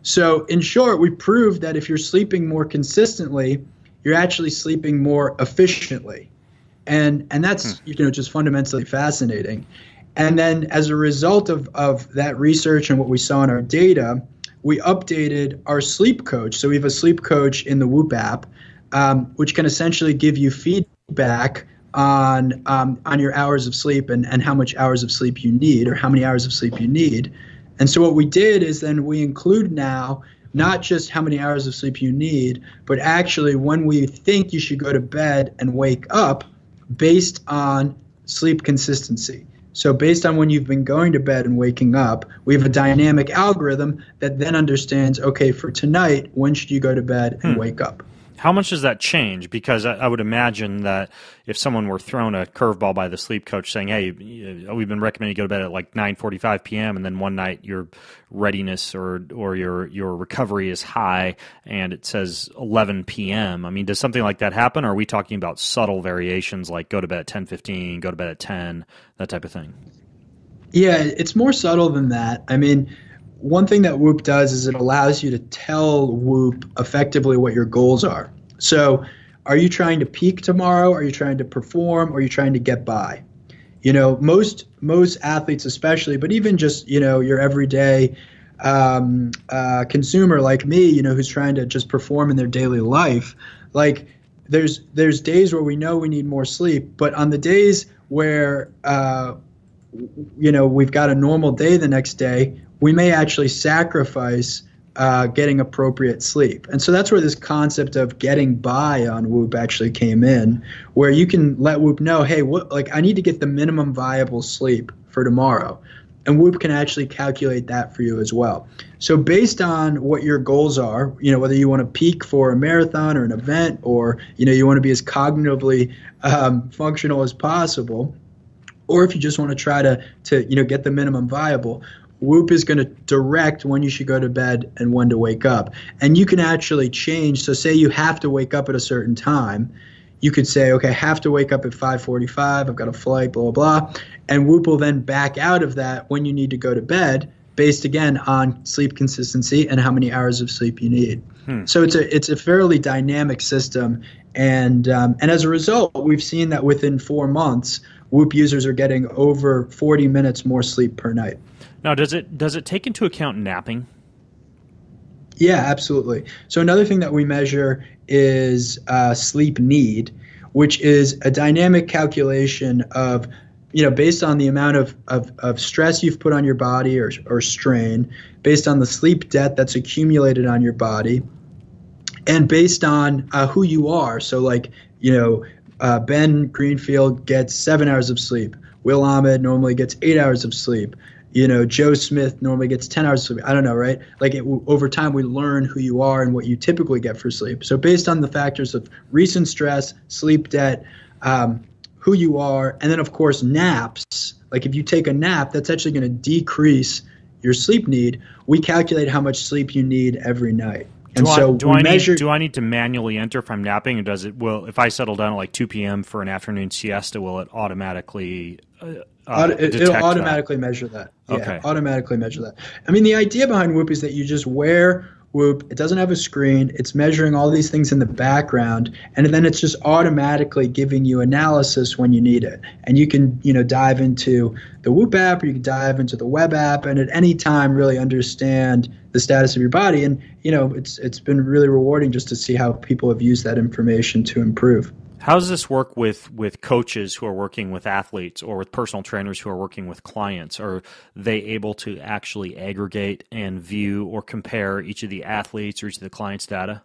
So in short, we proved that if you're sleeping more consistently, you're actually sleeping more efficiently. And that's just fundamentally fascinating. And then as a result of that research and what we saw in our data, we updated our sleep coach. So we have a sleep coach in the Whoop app, which can essentially give you feedback on your hours of sleep and how much hours of sleep you need or how many hours of sleep you need. And so what we did is then we include now not just how many hours of sleep you need, but actually when we think you should go to bed and wake up based on sleep consistency. So based on when you've been going to bed and waking up, we have a dynamic algorithm that then understands, okay, for tonight, when should you go to bed and wake up? How much does that change? Because I would imagine that if someone were thrown a curveball by the sleep coach saying, hey, we've been recommending you go to bed at like 9:45 p.m. and then one night your readiness or your recovery is high and it says 11 p.m. I mean, does something like that happen? Or are we talking about subtle variations like go to bed at 10:15, go to bed at 10, that type of thing? Yeah, it's more subtle than that. I mean, one thing that Whoop does is it allows you to tell Whoop effectively what your goals are. So are you trying to peak tomorrow? Are you trying to perform? Or are you trying to get by? You know, most athletes especially, but even just, your everyday consumer like me, who's trying to just perform in their daily life, like there's days where we know we need more sleep, but on the days where, we've got a normal day the next day, we may actually sacrifice getting appropriate sleep. And so that's where this concept of getting by on Whoop actually came in, where you can let Whoop know, hey, I need to get the minimum viable sleep for tomorrow. And Whoop can actually calculate that for you as well. So based on what your goals are, whether you want to peak for a marathon or an event, or, you want to be as cognitively functional as possible, or if you just want to try to get the minimum viable, Whoop is going to direct when you should go to bed and when to wake up. And you can actually change. So say you have to wake up at a certain time. You could say, okay, I have to wake up at 5:45. I've got a flight, blah, blah, blah. And Whoop will then back out of that when you need to go to bed based, again, on sleep consistency and how many hours of sleep you need. So it's a fairly dynamic system. And as a result, we've seen that within 4 months, Whoop users are getting over 40 minutes more sleep per night. Now, does it take into account napping? Yeah, absolutely. So another thing that we measure is sleep need, which is a dynamic calculation of, based on the amount of stress you've put on your body or strain, based on the sleep debt that's accumulated on your body, and based on who you are. So like, Ben Greenfield gets 7 hours of sleep. Will Ahmed normally gets 8 hours of sleep. Joe Smith normally gets 10 hours of sleep. I don't know, right? Like over time, we learn who you are and what you typically get for sleep. So based on the factors of recent stress, sleep debt, who you are, and then, of course, naps. Like if you take a nap, that's actually going to decrease your sleep need, we calculate how much sleep you need every night. And do I need to manually enter if I'm napping, or if I settle down at like 2 p.m. for an afternoon siesta, will it automatically it'll automatically measure that? Okay. Automatically measure that. I mean, the idea behind Whoop is that you just wear Whoop. It doesn't have a screen. It's measuring all these things in the background, and then it's just automatically giving you analysis when you need it. And you can, dive into the Whoop app, or you can dive into the web app, and at any time really understand the status of your body. And it's been really rewarding just to see how people have used that information to improve. How does this work with coaches who are working with athletes, or with personal trainers who are working with clients? Are they able to actually aggregate and view or compare each of the athletes or each of the clients' data?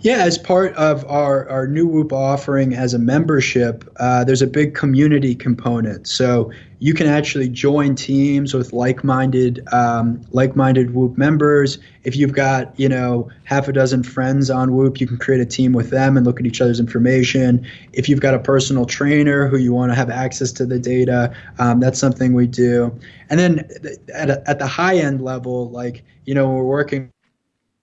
Yeah, as part of our new Whoop offering as a membership, there's a big community component. So you can actually join teams with like-minded Whoop members. If you've got, half a dozen friends on Whoop, you can create a team with them and look at each other's information. If you've got a personal trainer who you want to have access to the data, that's something we do. And then at the high-end level, we're working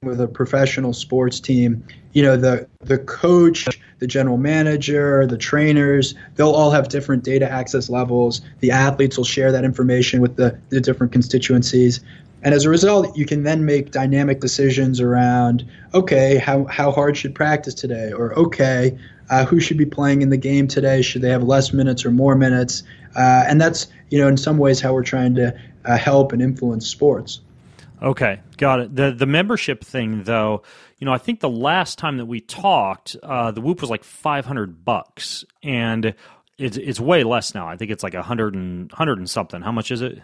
with a professional sports team, the coach, the general manager, the trainers, they'll all have different data access levels. The athletes will share that information with the different constituencies. And as a result, you can then make dynamic decisions around, okay, how hard should practice today? Or, okay, who should be playing in the game today? Should they have less minutes or more minutes? And that's, in some ways how we're trying to help and influence sports. Okay, got it. The membership thing, though, I think the last time that we talked, the Whoop was like $500, and it's way less now. I think it's like $100 and something. How much is it?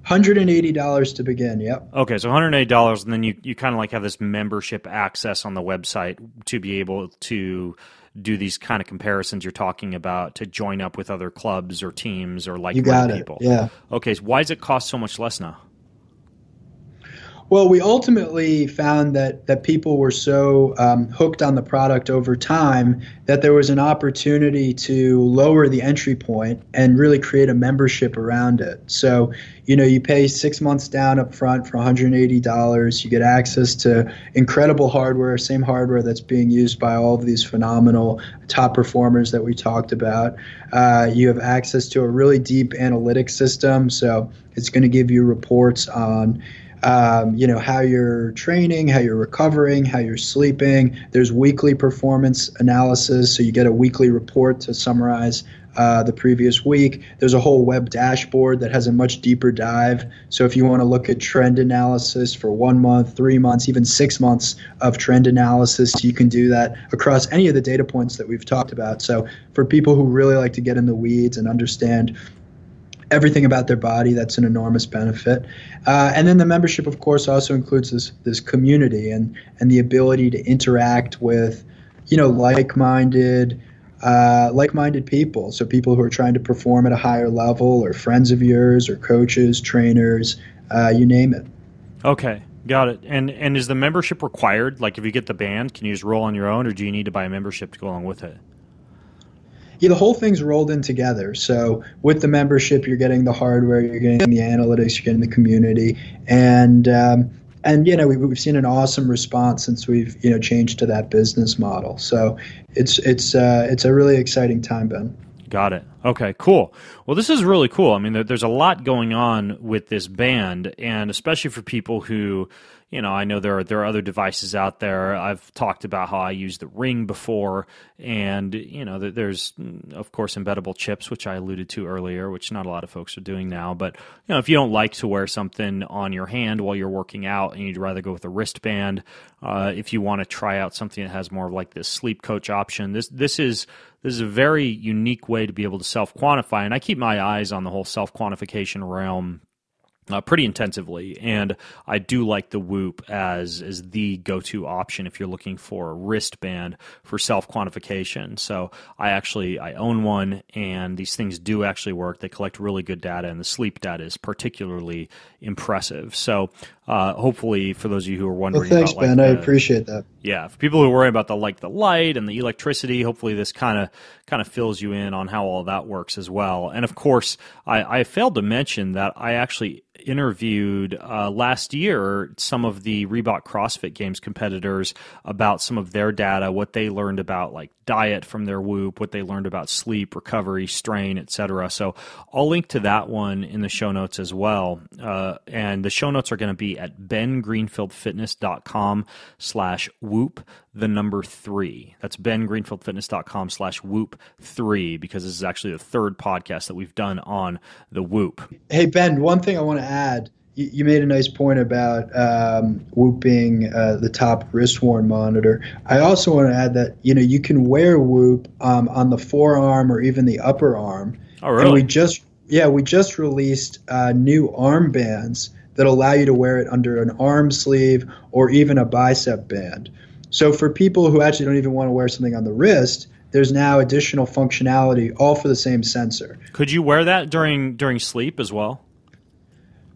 $180 to begin. Yep. Okay, so $180, and then you kind of like have this membership access on the website to be able to do these kind of comparisons you're talking about, to join up with other clubs or teams or like-minded people. Yeah. Okay, so why does it cost so much less now? Well, we ultimately found that people were so hooked on the product over time that there was an opportunity to lower the entry point and really create a membership around it. So, you pay 6 months down up front for $180. You get access to incredible hardware, same hardware that's being used by all of these phenomenal top performers that we talked about. You have access to a really deep analytics system. So it's going to give you reports on how you're training, how you're recovering, how you're sleeping. There's weekly performance analysis, so you get a weekly report to summarize the previous week. There's a whole web dashboard that has a much deeper dive. So if you want to look at trend analysis for 1 month, 3 months, even 6 months of trend analysis, you can do that across any of the data points that we've talked about. So for people who really like to get in the weeds and understand everything about their body, that's an enormous benefit. And then the membership, of course, also includes this community and the ability to interact with, like-minded people. So people who are trying to perform at a higher level, or friends of yours, or coaches, trainers, you name it. Okay, got it. And is the membership required? Like if you get the band, can you just roll on your own, or do you need to buy a membership to go along with it? Yeah, the whole thing's rolled in together. So with the membership, you're getting the hardware, you're getting the analytics, you're getting the community, and we've seen an awesome response since we've changed to that business model. So it's a really exciting time, Ben. Got it. Okay, cool. Well, this is really cool. I mean, there's a lot going on with this band, and especially for people who, I know there are other devices out there. I've talked about how I used the Ring before, and, there's, of course, embeddable chips, which I alluded to earlier, which not a lot of folks are doing now. But, if you don't like to wear something on your hand while you're working out and you'd rather go with a wristband, if you want to try out something that has more of like this sleep coach option, this is a very unique way to be able to self-quantify, and I keep my eyes on the whole self-quantification realm pretty intensively, and I do like the Whoop as the go-to option if you're looking for a wristband for self-quantification. So I own one, and these things do actually work. They collect really good data, and the sleep data is particularly impressive. So hopefully, for those of you who are wondering, thanks, Ben. I appreciate that. Yeah, for people who are worried about the light and the electricity, hopefully this kind of fills you in on how all that works as well. And of course, I failed to mention that I actually interviewed last year some of the Reebok CrossFit Games competitors about some of their data, what they learned about like diet from their Whoop, what they learned about sleep, recovery, strain, etc. So I'll link to that one in the show notes as well. And the show notes are going to be at bengreenfieldfitness.com/Whoop, the number 3. That's bengreenfieldfitness.com/Whoop 3, because this is actually the third podcast that we've done on the Whoop. Hey, Ben, one thing I want to add. You made a nice point about Whoop being the top wrist-worn monitor. I also want to add that you can wear Whoop on the forearm or even the upper arm. Oh, really? And we just released new armbands that allow you to wear it under an arm sleeve or even a bicep band. So for people who actually don't even want to wear something on the wrist, there's now additional functionality, all for the same sensor. Could you wear that during sleep as well?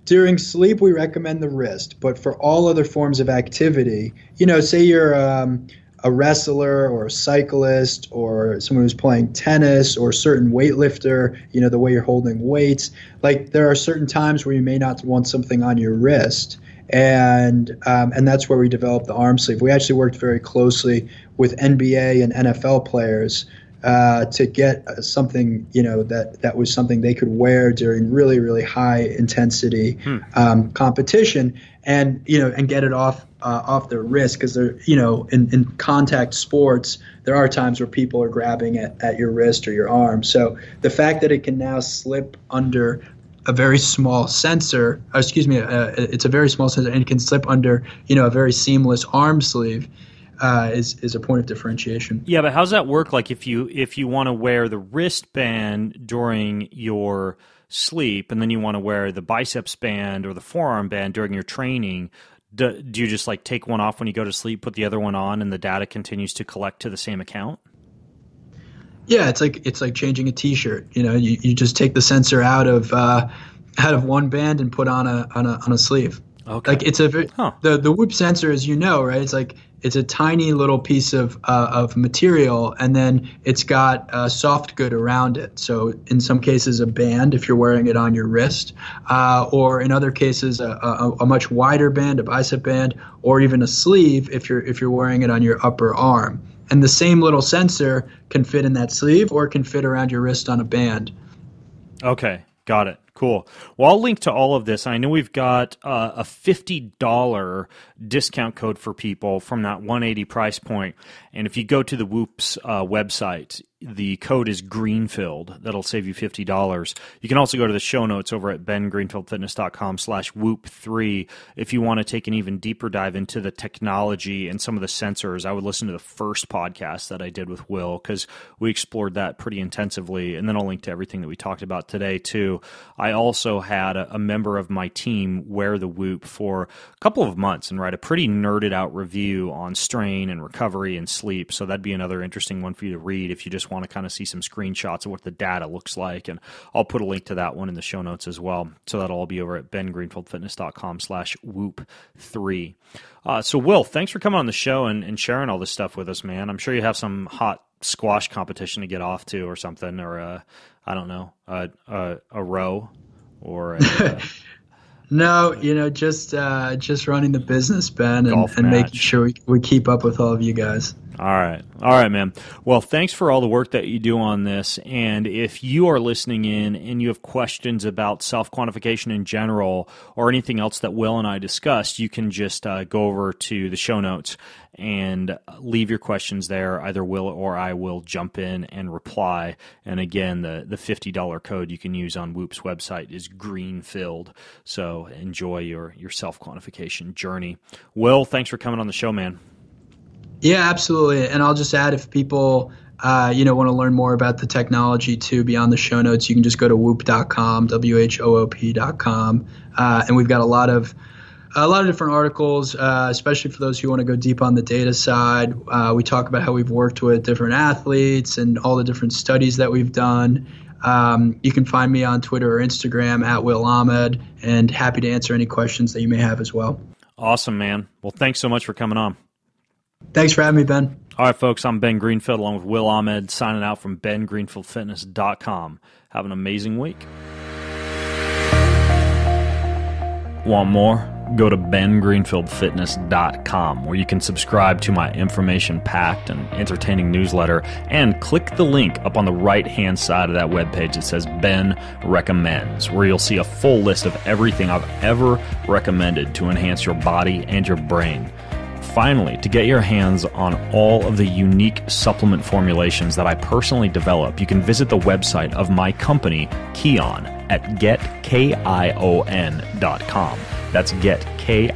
During sleep, we recommend the wrist, but for all other forms of activity, say you're a wrestler or a cyclist or someone who's playing tennis or a certain weightlifter, the way you're holding weights, like there are certain times where you may not want something on your wrist. And that's where we developed the arm sleeve. We actually worked very closely with NBA and NFL players to get something, that was something they could wear during really, really high intensity competition, and get it off their wrist, because they're, in contact sports, there are times where people are grabbing at your wrist or your arm. So the fact that it can now slip under a very small sensor, it's a very small sensor, and it can slip under, a very seamless arm sleeve, is a point of differentiation. Yeah, but how's that work? Like if you want to wear the wristband during your sleep, and then you want to wear the biceps band or the forearm band during your training, do you just like take one off when you go to sleep, put the other one on, and the data continues to collect to the same account? Yeah, it's like changing a T-shirt. You just take the sensor out of one band and put on a sleeve. Okay. Like it's the Whoop sensor, as you know, right? It's like it's a tiny little piece of material, and then it's got soft good around it. So in some cases, a band if you're wearing it on your wrist, or in other cases, a much wider band, a bicep band, or even a sleeve if you're wearing it on your upper arm. And the same little sensor can fit in that sleeve or can fit around your wrist on a band. Okay, got it. Cool. Well, I'll link to all of this. I know we've got a $50 discount code for people from that $180 price point. And if you go to the Whoop's website, the code is Greenfield. That'll save you $50. You can also go to the show notes over at bengreenfieldfitness.com/Whoop3 if you want to take an even deeper dive into the technology and some of the sensors. I would listen to the first podcast that I did with Will, because we explored that pretty intensively. And then I'll link to everything that we talked about today too. I also had a member of my team wear the Whoop for a couple of months and write a pretty nerded out review on strain and recovery and sleep. So that'd be another interesting one for you to read if you just want to kind of see some screenshots of what the data looks like. And I'll put a link to that one in the show notes as well. So that'll all be over at bengreenfieldfitness.com/Whoop3. So Will, thanks for coming on the show and sharing all this stuff with us, man. I'm sure you have some hot squash competition to get off to or something, or I don't know, a row or No, just running the business, Ben, and making sure we keep up with all of you guys. All right, man. Well, thanks for all the work that you do on this. And if you are listening in and you have questions about self-quantification in general or anything else that Will and I discussed, you can just go over to the show notes and leave your questions there. Either Will or I will jump in and reply. And again, the $50 code you can use on Whoop's website is Greenfield. So enjoy your self-quantification journey. Will, thanks for coming on the show, man. Yeah, absolutely. And I'll just add, if people want to learn more about the technology too, beyond the show notes, you can just go to whoop.com, WHOOP.com. And we've got a lot of different articles, especially for those who want to go deep on the data side. We talk about how we've worked with different athletes and all the different studies that we've done. You can find me on Twitter or Instagram at Will Ahmed, and happy to answer any questions that you may have as well. Awesome, man. Well, thanks so much for coming on. Thanks for having me, Ben. All right, folks, I'm Ben Greenfield along with Will Ahmed, signing out from bengreenfieldfitness.com. Have an amazing week. Want more? Go to bengreenfieldfitness.com, where you can subscribe to my information-packed and entertaining newsletter, and click the link up on the right-hand side of that webpage that says Ben Recommends, where you'll see a full list of everything I've ever recommended to enhance your body and your brain. Finally, to get your hands on all of the unique supplement formulations that I personally develop, you can visit the website of my company, Kion, at getkion.com. That's getkion.com.